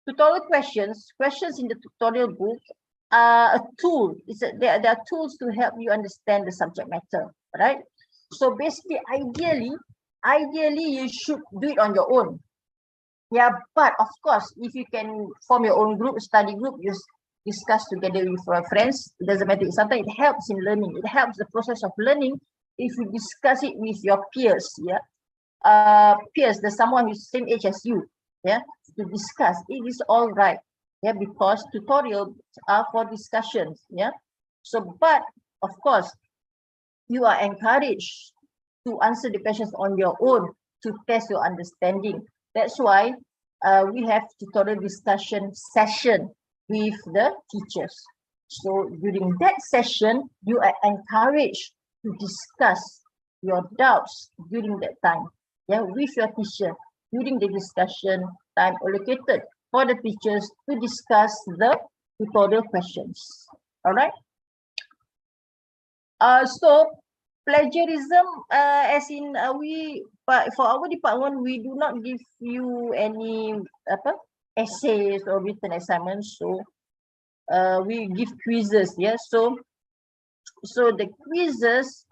Tutorial questions in the tutorial book are a tool. There are tools to help you understand the subject matter, right? So basically, ideally, you should do it on your own. Yeah, but of course, if you can form your own group, study group, you discuss together with your friends. It doesn't matter. Sometimes it helps in learning. It helps the process of learning if you discuss it with your peers. Yeah, peers, there's someone who's the same age as you. Yeah, to discuss. It is all right. Yeah, because tutorials are for discussions. Yeah, so but of course, you are encouraged to answer the questions on your own to test your understanding. That's why we have tutorial discussion session with the teachers. So during that session, you are encouraged to discuss your doubts during that time, yeah, with your teacher during the discussion time allocated for the teachers to discuss the tutorial questions. All right. So plagiarism, as in for our department, we do not give you any essays or written assignments. So we give quizzes. Yeah. So the quizzes,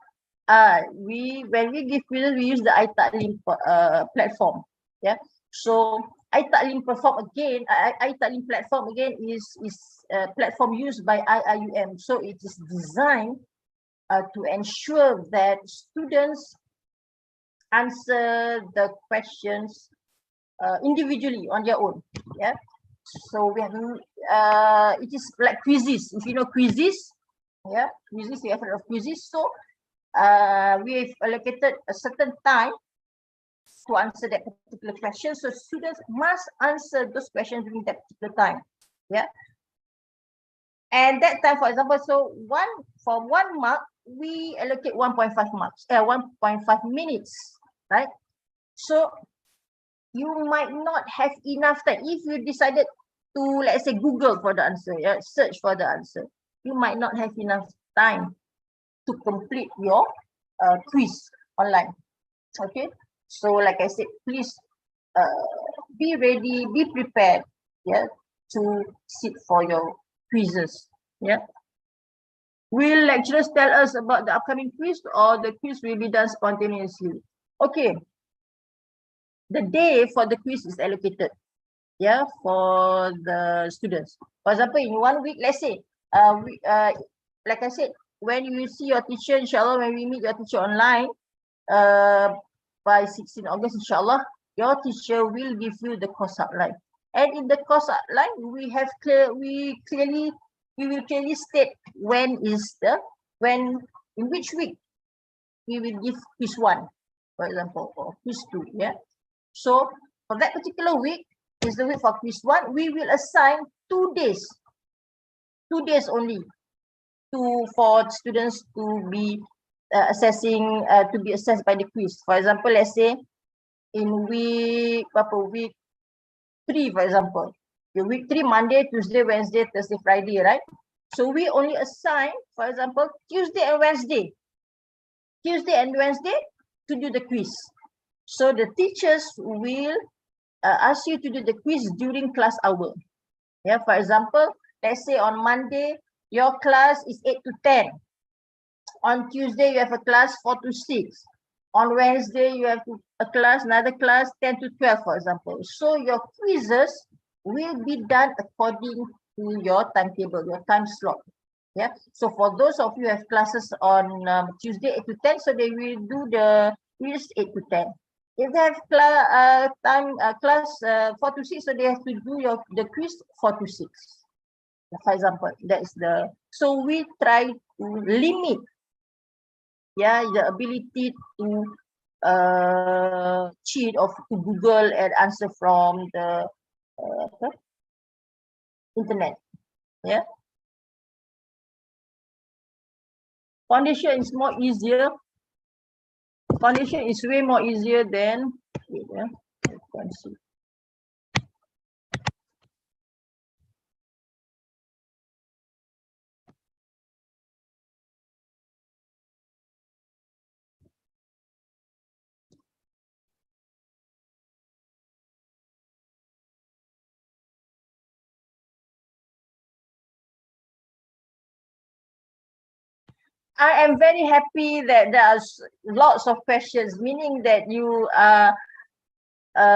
when we give quizzes, we use the iTalim platform. Yeah. So iTalim platform again is a platform used by IIUM. So it is designed to ensure that students answer the questions individually on their own. Yeah. So we have it is like quizzes. If you know quizzes, yeah, quizzes, we have heard of quizzes. So we have allocated a certain time to answer that particular question. So students must answer those questions during that particular time. Yeah. And that time, for example, so for 1 mark, we allocate 1.5 marks, 1.5 minutes, right? So you might not have enough time. If you decided to, let's say, Google for the answer, yeah, search for the answer, you might not have enough time to complete your quiz online. Okay, so like I said, please be ready, be prepared, yeah, to sit for your quizzes. Yeah. Will lecturers tell us about the upcoming quiz, or the quiz will be done spontaneously? Okay. The day for the quiz is allocated, yeah, for the students. For example, in 1 week, let's say, like I said, when you see your teacher, inshallah, when we meet your teacher online, by 16 August, inshallah, your teacher will give you the course outline. And in the course outline, we will clearly state in which week we will give quiz 1, for example, or quiz 2, yeah. So for that particular week is the week for quiz 1. We will assign 2 days only for students to be assessing to be assessed by the quiz. For example, let's say in week 3, for example, the week 3, Monday, Tuesday, Wednesday, Thursday, Friday, right? So we only assign, for example, Tuesday and Wednesday to do the quiz. So the teachers will ask you to do the quiz during class hour. Yeah, for example, let's say on Monday, your class is 8 to 10. On Tuesday, you have a class 4 to 6. On Wednesday, you have another class 10 to 12, for example. So your quizzes will be done according to your timetable, your time slot. Yeah. So for those of you who have classes on Tuesday 8 to 10, so they will do the quiz 8 to 10. If they have class 4 to 6, so they have to do the quiz 4 to 6. For example, that's so we try to limit the ability to cheat or to Google and answer from the internet. Yeah. Foundation is more easier. Foundation is way more easier than I am very happy that there's lots of questions, meaning that you are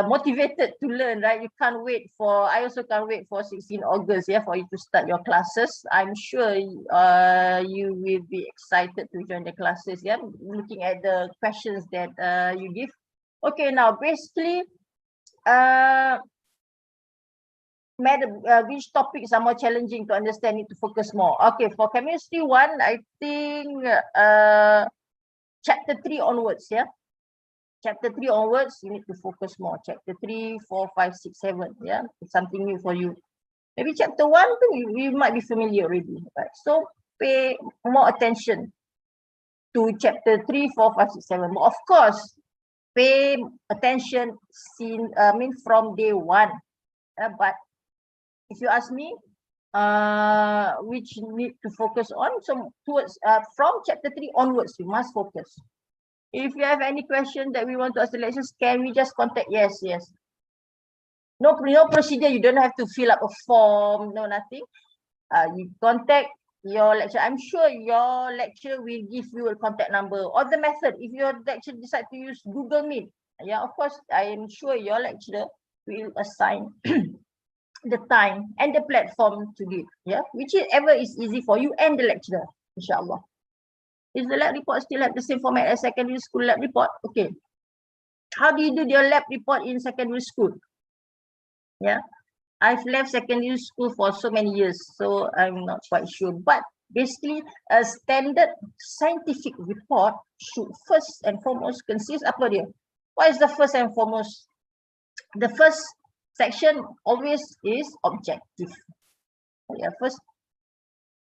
motivated to learn, right? You can't wait I also can't wait for 16 August, for you to start your classes. I'm sure you will be excited to join the classes, looking at the questions that you give. Okay, now basically, Madam, which topics are more challenging to understand, need to focus more? Okay, for chemistry 1, I think chapter 3 onwards, Chapter 3 onwards, you need to focus more. Chapter 3, 4, 5, 6, 7, it's something new for you. Maybe chapter 1, you might be familiar already, right? So pay more attention to chapter 3, 4, 5, 6, 7. But of course, pay attention from day 1. But if you ask me, which you need to focus on, so towards from chapter 3 onwards, you must focus. If you have any question that we want to ask the lecturers, can we just contact? Yes. No procedure. You don't have to fill up a form. No, nothing. You contact your lecturer. I'm sure your lecturer will give you a contact number or the method. If your lecturer decide to use Google Meet, of course, I am sure your lecturer will assign the time and the platform to do, whichever is easy for you and the lecturer, inshallah. Is the lab report still have the same format as secondary school lab report? Okay. How do you do your lab report in secondary school? I've left secondary school for so many years, so I'm not quite sure. But basically, a standard scientific report should first and foremost consist of what is the first and foremost? The first section always is objective. First,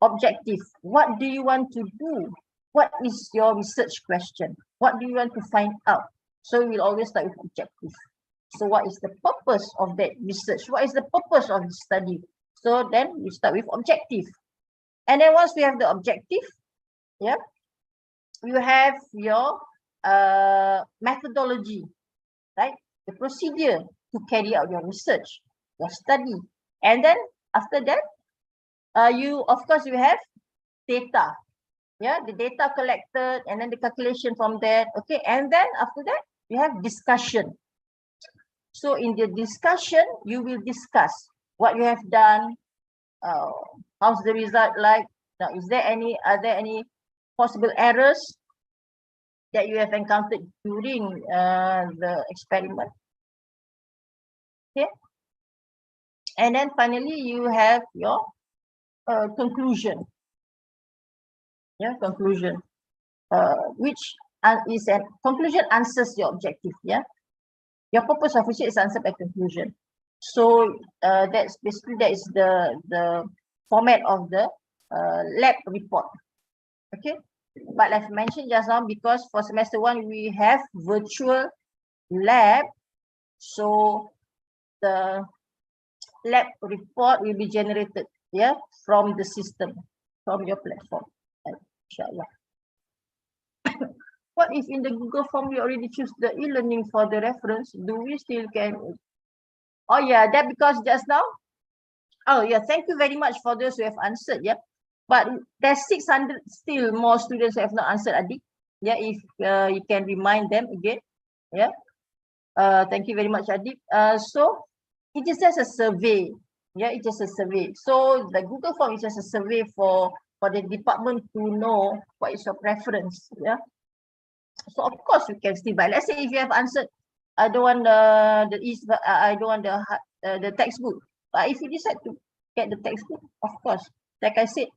objective. What do you want to do? What is your research question? What do you want to find out? So we'll always start with objective. So what is the purpose of that research? What is the purpose of the study? So then we start with objective. And then once we have the objective, you have your methodology, right? The procedure to carry out your research, your study. And then after that, you have data. The data collected and then the calculation from that. Okay, and then after that, you have discussion. So in the discussion, you will discuss what you have done, how's the result like. Now, are there any possible errors that you have encountered during the experiment? Okay, and then finally, you have your conclusion. Conclusion, which is a conclusion answers your objective. Your purpose of research is answered by conclusion. So that is the format of the lab report. Okay, but like I mentioned just now, because for semester 1 we have virtual lab, so the lab report will be generated, yeah, from the system, from your platform, inshallah. What if in the Google form we already choose the e-learning for the reference? Do we still can? Oh yeah, that because just now. Oh yeah, thank you very much for those who have answered. Yeah, but there's 600 still more students who have not answered, Adik. Yeah, if you can remind them again. Yeah. Thank you very much, Adik. So it is just a survey. Yeah, it's just a survey. So the Google form is just a survey for the department to know what is your preference. Yeah. So of course you can still buy. Let's say if you have answered, I don't want I don't want the textbook. But if you decide to get the textbook, of course, like I said,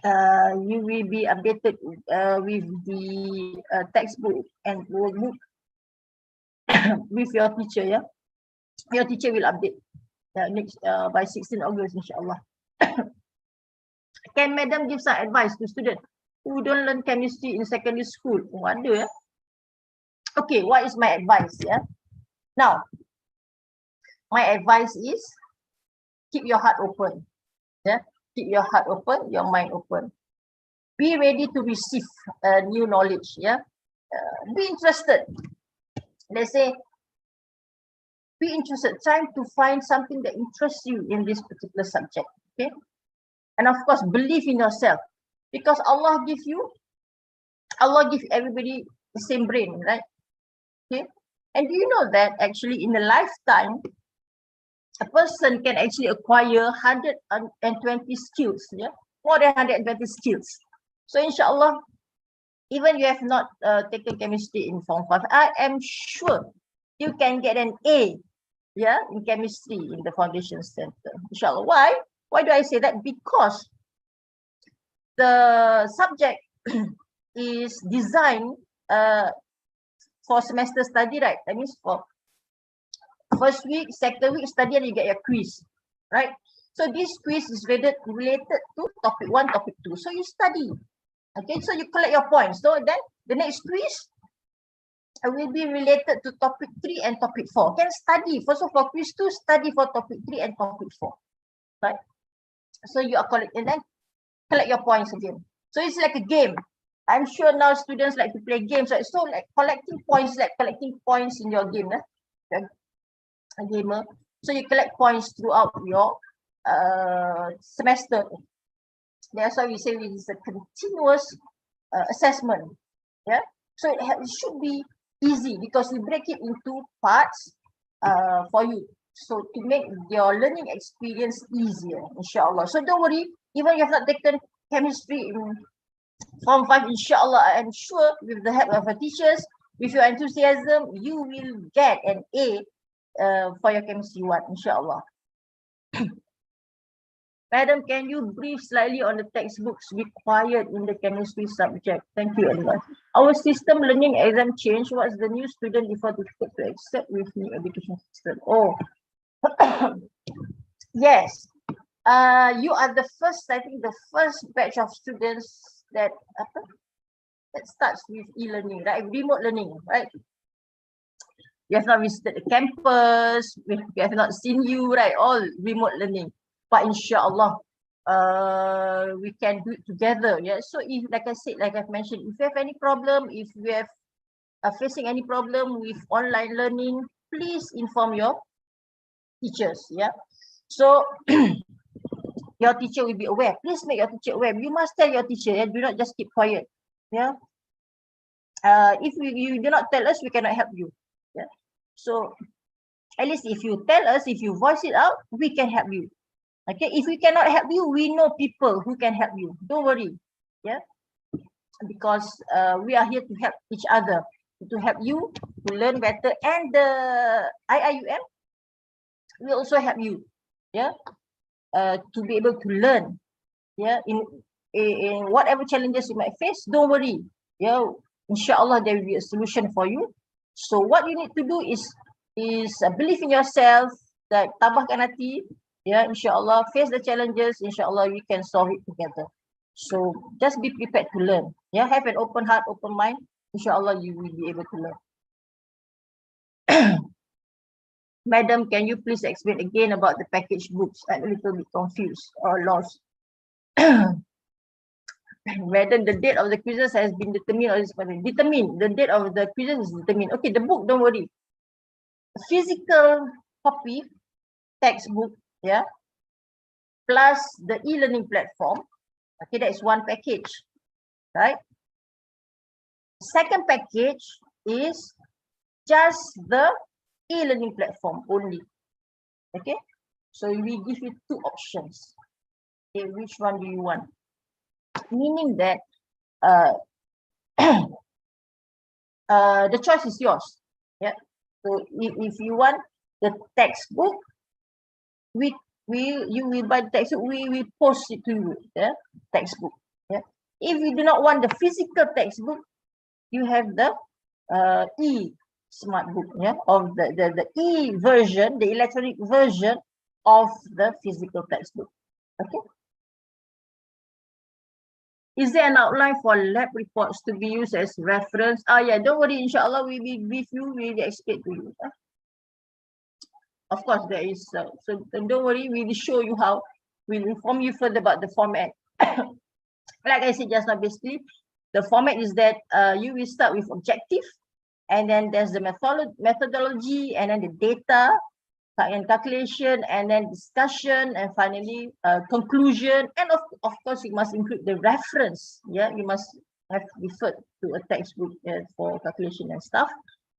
you will be updated with the textbook and workbook with your teacher. Yeah, your teacher will update next by 16 August, inshallah. Can Madam give some advice to students who don't learn chemistry in secondary school? Oh, ada, yeah? Okay, what is my advice? Yeah. Now, my advice is keep your heart open. Yeah, keep your heart open, your mind open. Be ready to receive new knowledge. Yeah, be interested. Let's say, be interested. Trying to find something that interests you in this particular subject. Okay, and of course, believe in yourself, because Allah give everybody the same brain, right? Okay, and do you know that actually in a lifetime, a person can actually acquire 120 skills, yeah, more than 120 skills. So inshallah, even you have not taken chemistry in Form 5, I am sure you can get an A, yeah, in chemistry in the Foundation Center, inshallah. Why? Why do I say that? Because the subject is designed for semester study, right? That means for first week, second week study, and you get your quiz, right? So this quiz is related to topic 1, topic 2. So you study, okay? So you collect your points. So then the next quiz will be related to topic 3 and topic 4. Can study first of all quiz 2, study for topic 3 and topic 4, right? So you are collecting, then collect your points again. So it's like a game. I'm sure now students like to play games, right? So like collecting points in your game, a gamer. So you collect points throughout your semester. That's why we say it is a continuous assessment. Yeah. So it should be easy because we break it into parts for you. So to make your learning experience easier, inshallah. So don't worry, even you have not taken chemistry in Form 5, inshallah, I am sure with the help of your teachers, with your enthusiasm, you will get an A for your chemistry 1, inshallah. Madam, can you brief slightly on the textbooks required in the chemistry subject? Thank you, everyone. Our system learning exam change. What's the new student default difficult to accept with new education system? Oh, yes. You are the first, I think, the first batch of students that starts with e-learning, right? Remote learning, right? You have not visited the campus, we have not seen you, right? All remote learning. But inshallah, we can do it together. Yeah. So if, like I said, like I've mentioned, if you have any problem, if you have facing any problem with online learning, please inform your teachers. Yeah. So your teacher will be aware. Please make your teacher aware. You must tell your teacher. Yeah? Do not just keep quiet. Yeah. If you do not tell us, we cannot help you. Yeah. So at least if you tell us, if you voice it out, we can help you. Okay. If we cannot help you, we know people who can help you. Don't worry. Yeah. Because we are here to help each other, to help you to learn better, and the IIUM will also help you. Yeah. To be able to learn, yeah, in whatever challenges you might face, don't worry, yeah, inshallah there will be a solution for you. So what you need to do is believe in yourself, that tabahkan hati, Yeah, inshallah, face the challenges, inshallah, we can solve it together. So just be prepared to learn. Yeah, have an open heart, open mind. Inshallah, you will be able to learn. Madam, can you please explain again about the package books? I'm a little bit confused or lost. Madam, the date of the quizzes has been determined or is determined. The date of the quizzes is determined. Okay, the book, don't worry. Physical copy, textbook, yeah, plus the e-learning platform. Okay, that is one package, right? Second package is just the e-learning platform only. Okay, so we give you two options. Okay, which one do you want? Meaning that the choice is yours. Yeah. So if you want the textbook, you will buy the textbook. We will post it to you. Yeah, textbook. Yeah. If you do not want the physical textbook, you have the smart book. Yeah, of the e version, the electronic version of the physical textbook. Okay. Is there an outline for lab reports to be used as reference? Yeah, don't worry, inshallah, we will brief you, we will explain to you. Of course, there is, so don't worry, we will show you how, we'll inform you further about the format. Like I said just now, basically, the format is that you will start with objective, and then there's the methodology, and then the data, and calculation, and then discussion, and finally conclusion, and of course you must include the reference. Yeah, you must have referred to a textbook for calculation and stuff.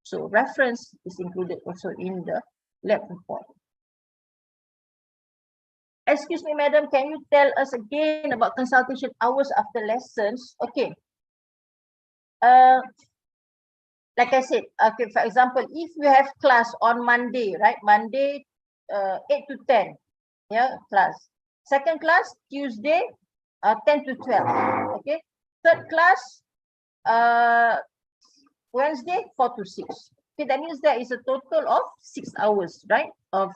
So reference is included also in the lab report. Excuse me, madam, can you tell us again about consultation hours after lessons? Okay. Like I said, okay, for example, if you have class on Monday, right? Monday, 8 to 10, yeah, class. Second class, Tuesday, 10 to 12, okay? Third class, Wednesday, 4 to 6. Okay, that means there is a total of 6 hours, right? Of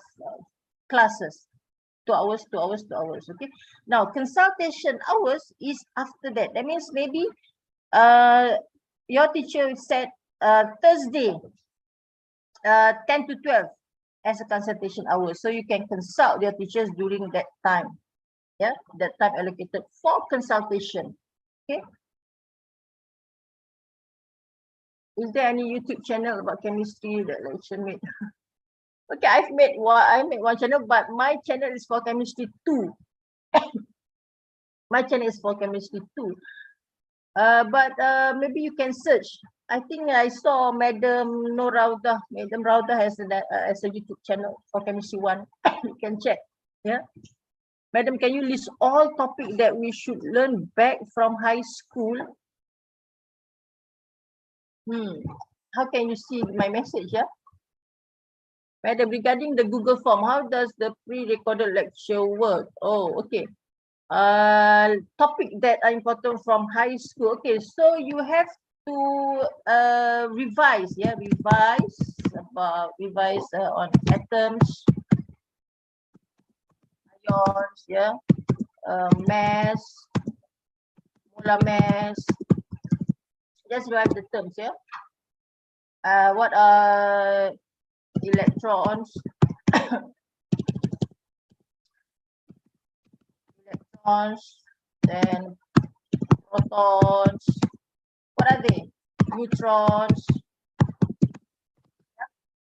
classes, 2 hours, 2 hours, 2 hours, okay? Now, consultation hours is after that. That means maybe your teacher said, Thursday, 10 to 12 as a consultation hour. So you can consult your teachers during that time. Yeah, that time allocated for consultation. Okay. Is there any YouTube channel about chemistry that lecture made? Okay, I made one channel, but my channel is for chemistry 2. My channel is for chemistry 2. But maybe you can search. I think I saw Madam Nur Raudah. Madam Raudah has a YouTube channel for chemistry 1. You can check. Yeah. Madam, can you list all topics that we should learn back from high school? How can you see my message? Yeah. Madam, regarding the Google form, how does the pre-recorded lecture work? Oh, okay. Topic that are important from high school. Okay, so you have to revise, yeah, revise on atoms, ions, yeah, mass, molar mass. Just revise the terms, yeah. What are electrons? Then protons. What are they? Neutrons.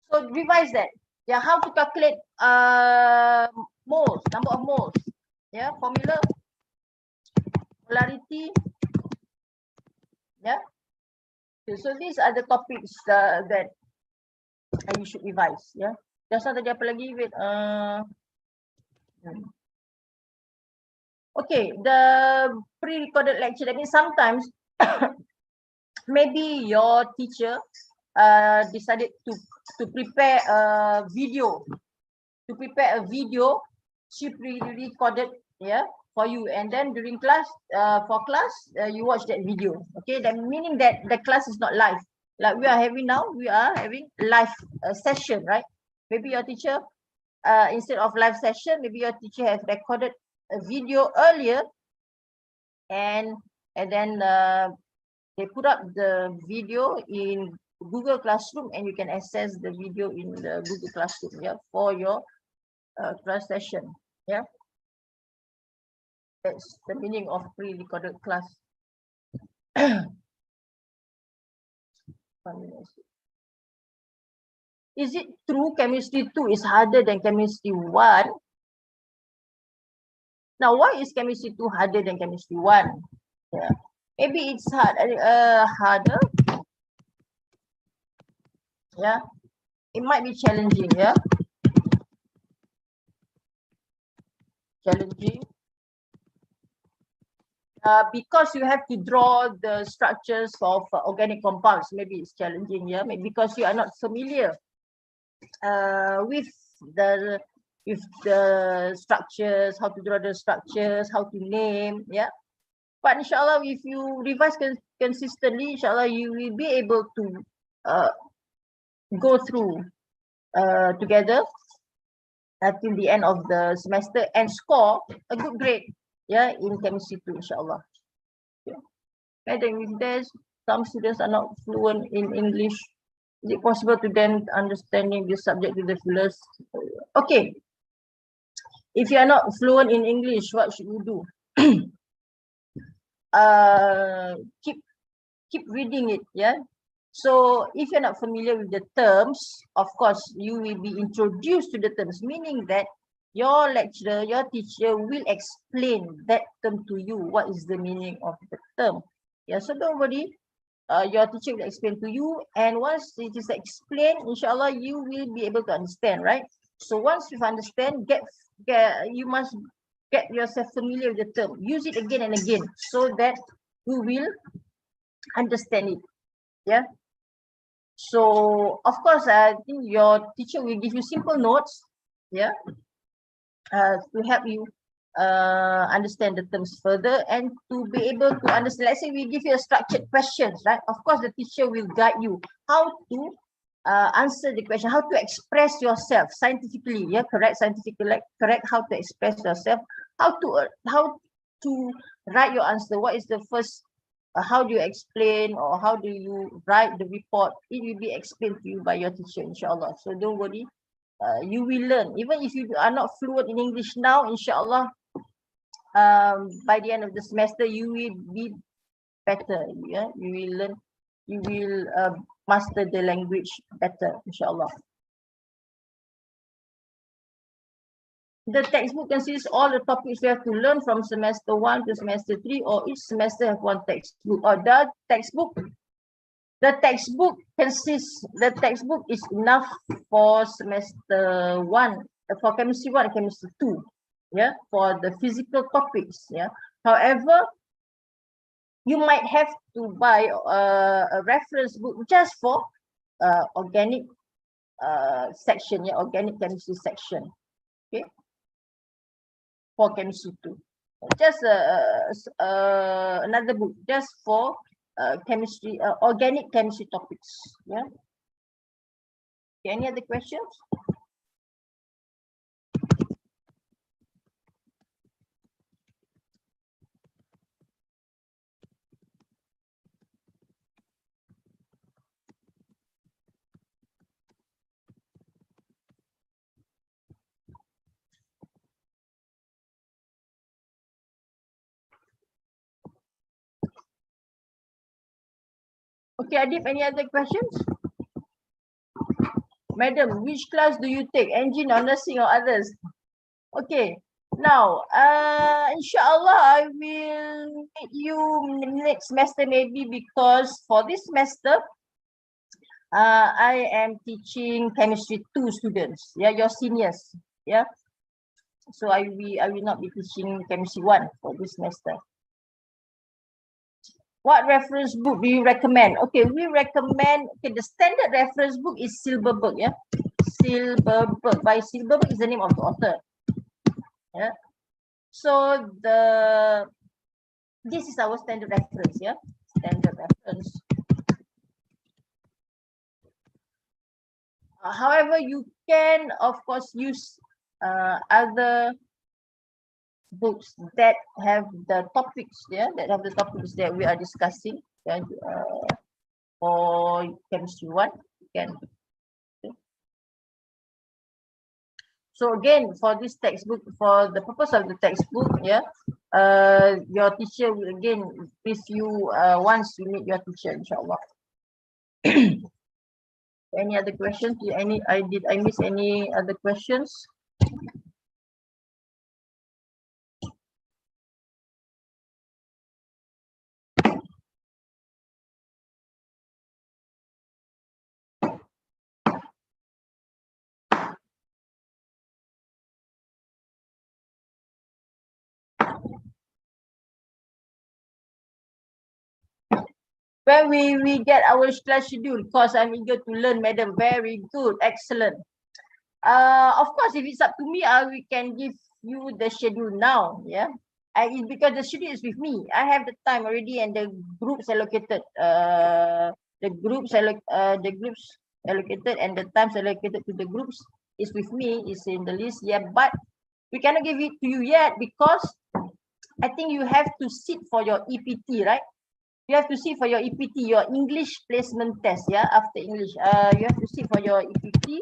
So revise that. Yeah, how to calculate moles, number of moles. Yeah, formula, polarity. Yeah. Okay, so these are the topics that you should revise. Yeah. Just tadi apa lagi? Wait. Okay, the pre-recorded lecture. That means sometimes maybe your teacher decided to prepare a video. She pre-recorded, yeah, for you, and then during class, you watch that video. Okay, that meaning that the class is not live. Like we are having now, we are having live session, right? Maybe your teacher instead of live session, maybe your teacher has recorded a video earlier, and then they put up the video in Google Classroom, and you can access the video in the Google Classroom, yeah, for your class session. Yeah, that's the meaning of pre-recorded class. Is it true chemistry 2 is harder than chemistry 1? Now, why is chemistry 2 harder than chemistry 1? Yeah. Maybe it's harder. Yeah. It might be challenging, yeah. Challenging. Because you have to draw the structures of organic compounds, maybe it's challenging, yeah. Maybe because you are not familiar with the structures, how to draw the structures, how to name, yeah. But inshallah, if you revise consistently, inshallah, you will be able to go through together until the end of the semester and score a good grade, yeah, in chemistry 2, inshallah. Yeah. And then if there's some students are not fluent in English, is it possible to them understanding this subject to the fullest? Okay. If you are not fluent in English, what should you do? Keep reading it, yeah. So if you're not familiar with the terms, of course, you will be introduced to the terms, meaning that your lecturer, your teacher will explain that term to you. What is the meaning of the term? Yeah, so don't worry. Your teacher will explain to you, and once it is explained, inshallah, you will be able to understand, right? So once you understand, you must get yourself familiar with the term. Use it again and again so that you will understand it. Yeah. So of course, I think your teacher will give you simple notes, yeah, to help you understand the terms further and to be able to understand. Let's say we give you a structured questions, right? Of course, the teacher will guide you how to answer the question, how to express yourself scientifically, yeah, scientifically correct, how to express yourself, how to write your answer. What is the first? How do you explain, or how do you write the report? It will be explained to you by your teacher, inshallah. So don't worry, you will learn. Even if you are not fluent in English now, inshallah, by the end of the semester, you will be better. Yeah, you will learn, you will master the language better, inshallah. The textbook consists all the topics you have to learn from semester 1 to semester 3, or each semester have one textbook. Or the textbook is enough for semester 1, for chemistry 1 and chemistry 2, yeah, for the physical topics, yeah. However, you might have to buy a reference book just for organic section, yeah, organic chemistry section, okay, for chemistry 2. Just another book just for chemistry, organic chemistry topics, yeah. Okay, any other questions? Okay, Adib, any other questions? Madam, which class do you take? Engine or nursing or others? Okay, now, inshallah, I will meet you next semester maybe, because for this semester, I am teaching chemistry 2 students, yeah, your seniors, yeah. So I will not be teaching chemistry 1 for this semester. What reference book do you recommend? Okay, we recommend, okay, the standard reference book is Silberberg, yeah. Silberberg, by Silberberg is the name of the author. Yeah. So this is our standard reference, yeah. Standard reference. However, you can of course use other books that have the topics, that have the topics that we are discussing. For chemistry 1, you can. So again, for this textbook, for the purpose of the textbook, your teacher will again brief you once you meet your teacher, inshallah. Any other questions? Did I miss any other questions? When we get our class schedule, because I'm eager to learn, madam. Very good, excellent. Of course, if it's up to me, we can give you the schedule now. It's because the schedule is with me. I have the time already and the groups allocated. The groups allocated and the times allocated to the groups is with me. Is in the list. But we cannot give it to you yet because I think you have to sit for your EPT, right? You have to sit for your EPT, your English placement test. After English, you have to sit for your EPT,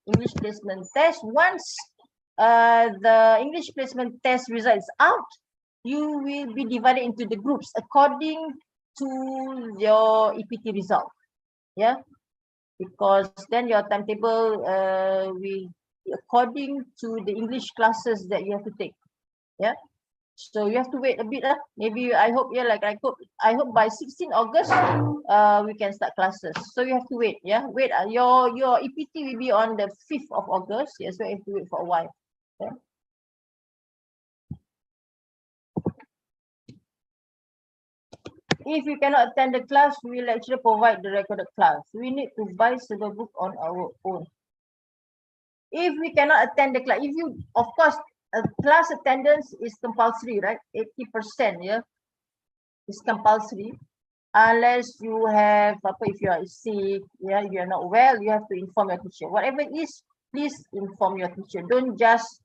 English placement test. Once the English placement test results out, you will be divided into the groups according to your EPT result. Because then your timetable will be according to the English classes that you have to take. So you have to wait a bit. Maybe I hope I hope by 16 August we can start classes. So you have to wait. Wait. Your EPT will be on the 5th of August. So you have to wait for a while. If you cannot attend the class, we will actually provide the recorded class. We need to buy silver book on our own. If we cannot attend the class, of course, class attendance is compulsory, right? 80%, is compulsory. Unless you have, if you are sick, you are not well, you have to inform your teacher. Whatever it is, please inform your teacher. Don't just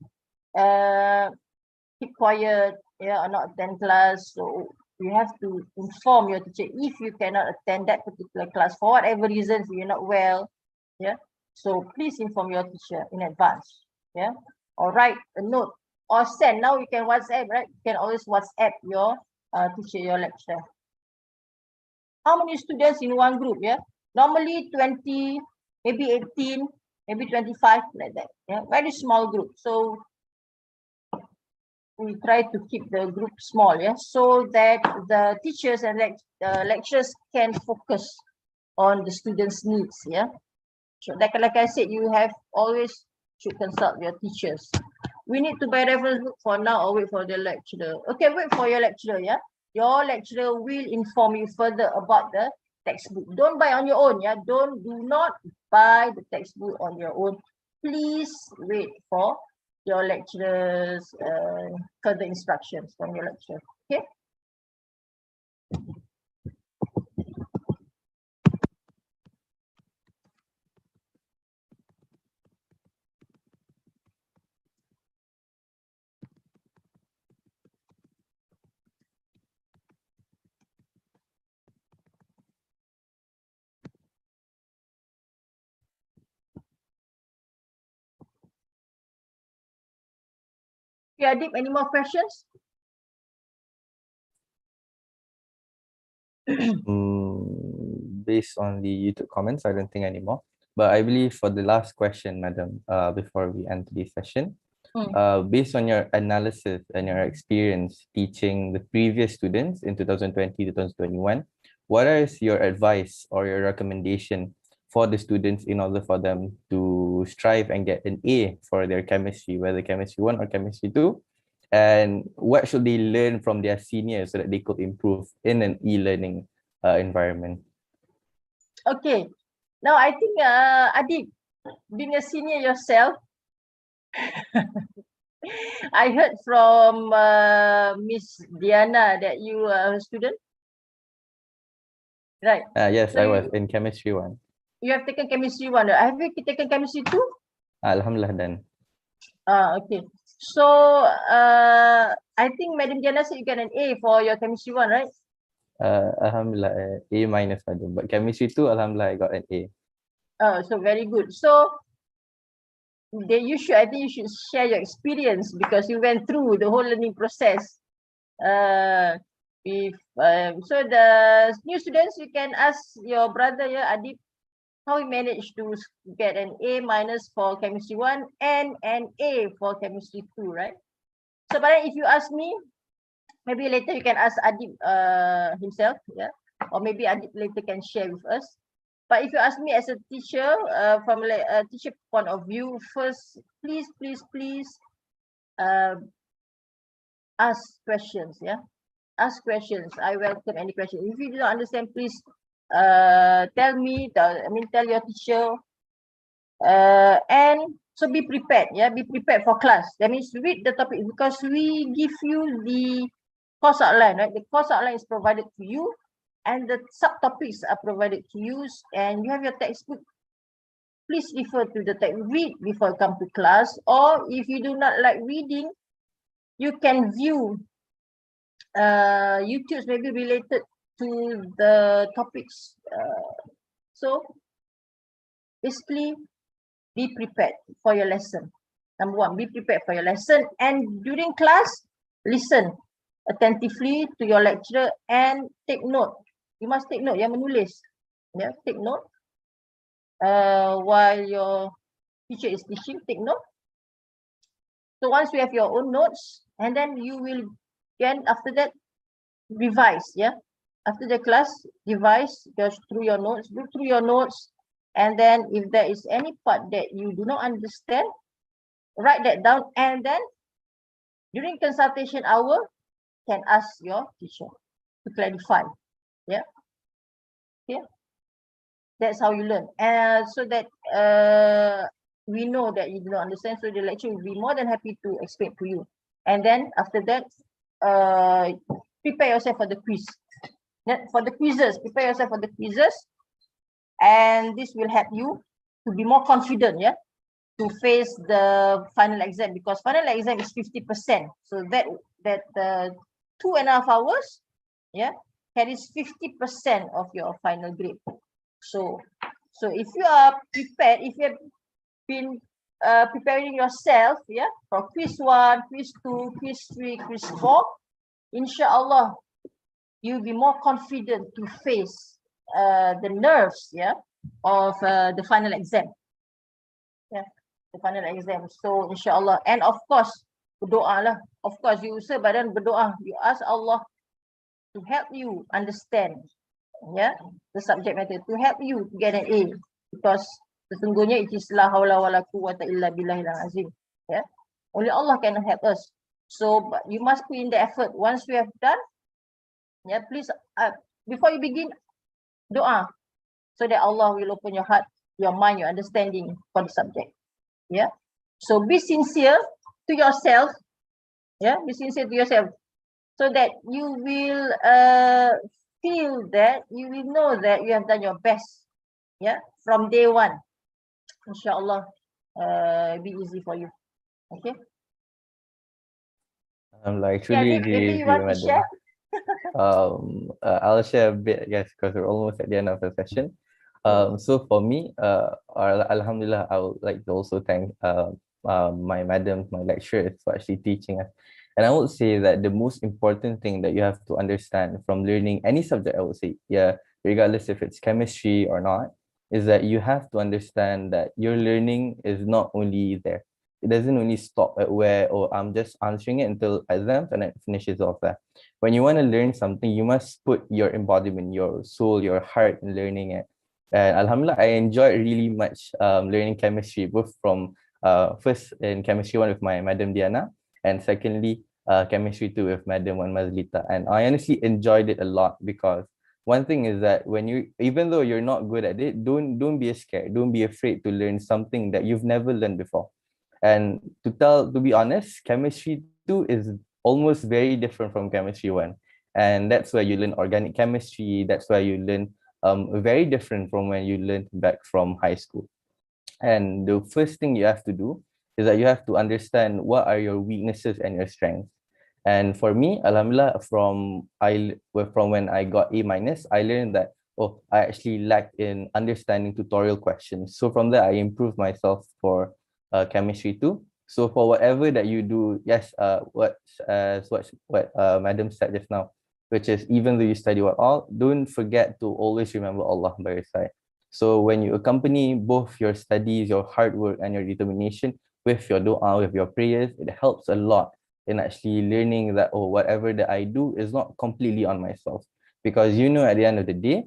keep quiet, or not attend class. So you have to inform your teacher if you cannot attend that particular class for whatever reasons, you're not well. So please inform your teacher in advance. Or write a note or send. Now you can WhatsApp, right? You can always WhatsApp your teacher, your lecturer. How many students in one group? Normally 20, maybe 18, maybe 25, like that. Very small group. So we try to keep the group small, so that the teachers and lecturers can focus on the students' needs. So like I said, you have always should consult your teachers. We need to buy reference book for now or wait for the lecturer. Okay, wait for your lecturer. Your lecturer will inform you further about the textbook. Don't buy on your own. Do not buy the textbook on your own. Please wait for your lecturer's further instructions from your lecturer. Okay. Yeah, Deep, any more questions? Based on the YouTube comments, I don't think anymore. But I believe for the last question, madam, before we end today's session, based on your analysis and your experience teaching the previous students in 2020, 2021, what is your advice or your recommendation for the students in order for them to strive and get an A for their chemistry, whether chemistry 1 or chemistry 2? And what should they learn from their seniors so that they could improve in an e-learning environment? Okay. Now, I think, Adib, being a senior yourself, I heard from Miss Diana that you are a student. Right. Yes, so I was in chemistry 1. You have taken chemistry 1. Have you taken chemistry 2? Alhamdulillah done. Okay. So I think Madam Diana said you get an A for your chemistry one, right? Alhamdulillah, A minus, madam. But chemistry 2, alhamdulillah, I got an A. So very good. So I think you should share your experience because you went through the whole learning process. So the new students, you can ask your brother, Adib, how he managed to get an A minus for chemistry 1 and an A for chemistry 2, right? So, but then if you ask me, maybe later you can ask Adib himself, or maybe Adib later can share with us. But if you ask me as a teacher, from a teacher point of view, first, please ask questions, ask questions. I welcome any question. If you do not understand, please tell me, tell your teacher. And so be prepared, be prepared for class. That means read the topic because we give you the course outline, right? The course outline is provided to you and the subtopics are provided to you and you have your textbook. Please refer to the text, read before you come to class, or if you do not like reading, you can view YouTube's maybe related to the topics. So basically, be prepared for your lesson. Number one, be prepared for your lesson. And during class, listen attentively to your lecturer and take note. You must take note, menulis. Take note. While your teacher is teaching, take note. So once you have your own notes, and then you will, again, after that, revise, After the class, revise, go through your notes, and then if there is any part that you do not understand, write that down, and then during consultation hour, can ask your teacher to clarify. Okay. That's how you learn. And so that we know that you do not understand, so the lecturer will be more than happy to explain to you. And then after that, prepare yourself for the quiz. Prepare yourself for the quizzes. And this will help you to be more confident, to face the final exam, because final exam is 50%. So that 2.5 hours, carries 50% of your final grade. So if you are prepared, if you have been preparing yourself, for quiz 1, quiz 2, quiz 3, quiz 4, inshallah, you'll be more confident to face the nerves, of the final exam. The final exam. So inshallah, and of course, berdoa lah. Of course, you usaha badan berdoa. You ask Allah to help you understand, the subject matter, to help you to get an A, because sesungguhnya it is la haula wala quwwata illa billahil azim. Only Allah can help us. So but you must put in the effort. Once you have done, please, before you begin, doa, so that Allah will open your heart, your mind, your understanding for the subject. So be sincere to yourself. Be sincere to yourself, so that you will feel that, you will know that you have done your best, from day one. Inshallah, be easy for you. Okay. I'm like truly maybe you want to share? I'll share a bit, yes, because we're almost at the end of the session. So for me, alhamdulillah, I would like to also thank my madam, my lecturers for actually teaching us. And I would say that the most important thing that you have to understand from learning any subject, I would say, regardless if it's chemistry or not, is that you have to understand that your learning is not only there. It doesn't only stop at where, I'm just answering it until exams and it finishes off there. When you want to learn something, you must put your embodiment, your soul, your heart in learning it. And alhamdulillah, I enjoyed really much learning chemistry, both from first in chemistry 1 with my Madam Diana, and secondly, chemistry 2 with Madam Wan Mazlita. And I honestly enjoyed it a lot, because one thing is that when you, even though you're not good at it, don't be scared, don't be afraid to learn something that you've never learned before. And to be honest, chemistry 2 is almost very different from chemistry 1. And that's where you learn organic chemistry. That's where you learn very different from when you learned back from high school. And the first thing you have to do is that you have to understand what are your weaknesses and your strengths. And for me, alhamdulillah, from when I got A minus, I learned that I actually lack in understanding tutorial questions. So from there, I improved myself for chemistry too. So for whatever that you do, yes, what Madam said just now, which is even though you study what all, don't forget to always remember Allah by your side. So when you accompany both your studies, your hard work, and your determination with your dua, with your prayers, it helps a lot in actually learning that whatever that I do is not completely on myself, because at the end of the day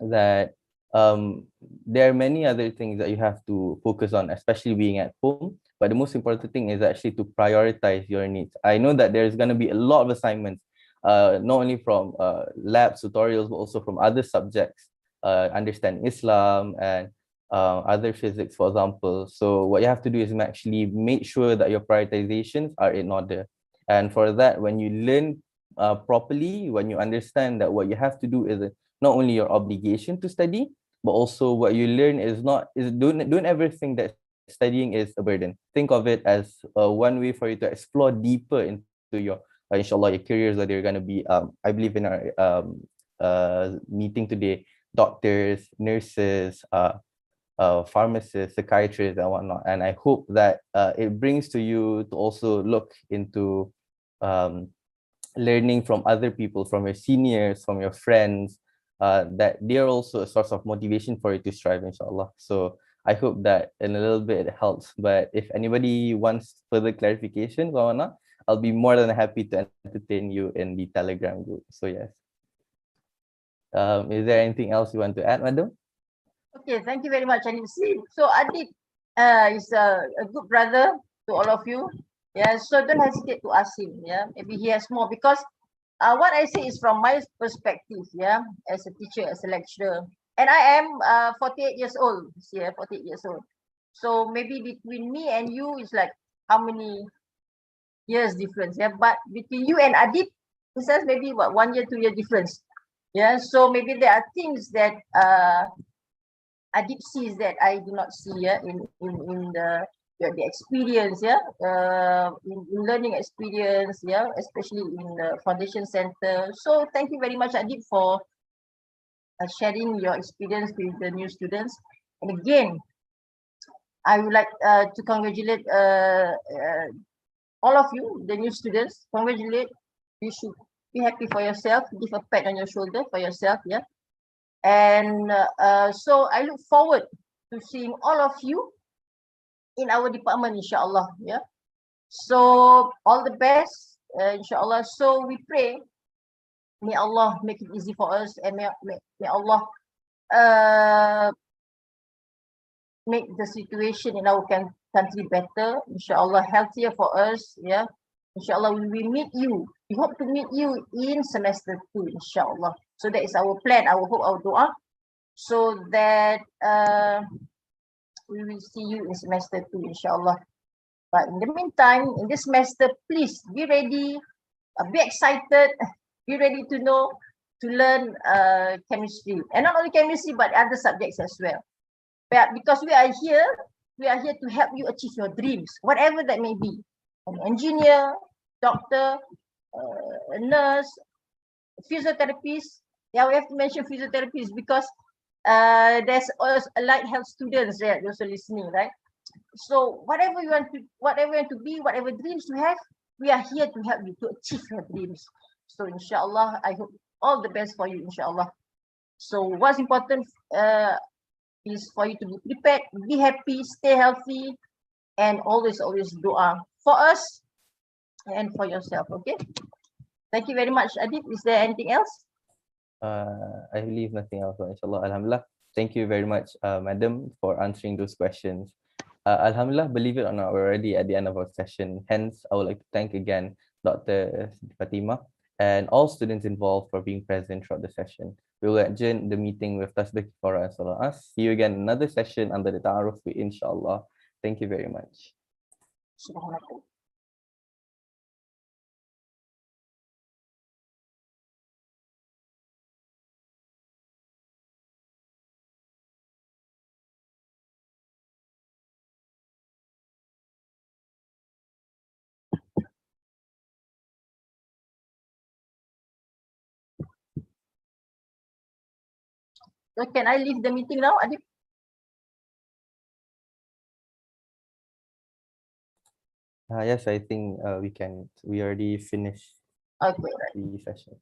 that there are many other things that you have to focus on, especially being at home. But the most important thing is actually to prioritize your needs. I know that there's going to be a lot of assignments, not only from labs, tutorials, but also from other subjects, understanding Islam and other physics, for example. So what you have to do is actually make sure that your prioritizations are in order. And for that, when you learn properly, when you understand that what you have to do is not only your obligation to study, but also what you learn is don't ever think that studying is a burden. Think of it as one way for you to explore deeper into your inshallah your careers, that you're going to be I believe in our meeting today, doctors, nurses, pharmacists, psychiatrists, and whatnot. And I hope that it brings to you to also look into learning from other people, from your seniors, from your friends, that they're also a source of motivation for you to strive, inshallah. So I hope that in a little bit it helps. But if anybody wants further clarification, I'll be more than happy to entertain you in the Telegram group. So yes. Is there anything else you want to add, madam? Okay, thank you very much, Adib. So Adib is a good brother to all of you. Yeah, so don't hesitate to ask him. Yeah, maybe he has more, because what I say is from my perspective. Yeah, as a teacher, as a lecturer, and I am 48 years old. Yeah, 48 years old. So maybe between me and you is like how many years difference? Yeah, but between you and Adib, it says maybe what 1 year, 2 year difference. Yeah, so maybe there are things that Adib sees that I do not see, yeah, in the experience, yeah, in learning experience, yeah, especially in the foundation center. So thank you very much, Adib, for sharing your experience with the new students. And again, I would like to congratulate all of you, the new students. Congratulate. You should be happy for yourself. Give a pat on your shoulder for yourself, yeah. And so I look forward to seeing all of you in our department, inshallah. Yeah. So all the best, inshallah. So we pray, may Allah make it easy for us, and may Allah make the situation in our country better, inshallah, healthier for us. Yeah. Inshallah, we meet you. We hope to meet you in semester 2, inshallah. So that is our plan, our hope, our dua. So that we will see you in semester 2, inshallah. But in the meantime, in this semester, please be ready, be excited, be ready to know, to learn chemistry. And not only chemistry, but other subjects as well. But because we are here to help you achieve your dreams, whatever that may be. An engineer, doctor, a nurse, physiotherapist. Yeah, we have to mention physiotherapists because there's also allied health students there also listening, right? So whatever you want to be, whatever dreams you have, we are here to help you to achieve your dreams. So inshallah, I hope all the best for you, inshallah. So what's important is for you to be prepared, be happy, stay healthy, and always dua for us and for yourself. Okay. Thank you very much, Adib. Is there anything else? I believe nothing else, inshallah. Alhamdulillah. Thank you very much, madam, for answering those questions. Alhamdulillah, believe it or not, we're already at the end of our session. Hence, I would like to thank again Dr. Fatima and all students involved for being present throughout the session. We will adjourn the meeting with Tasbih Kifara and Salawat. See you again in another session under the Ta'aruf, inshallah. Thank you very much. Subhanallah. So can I leave the meeting now, Adib? Yes, I think we can. We already finished Okay, right. the session.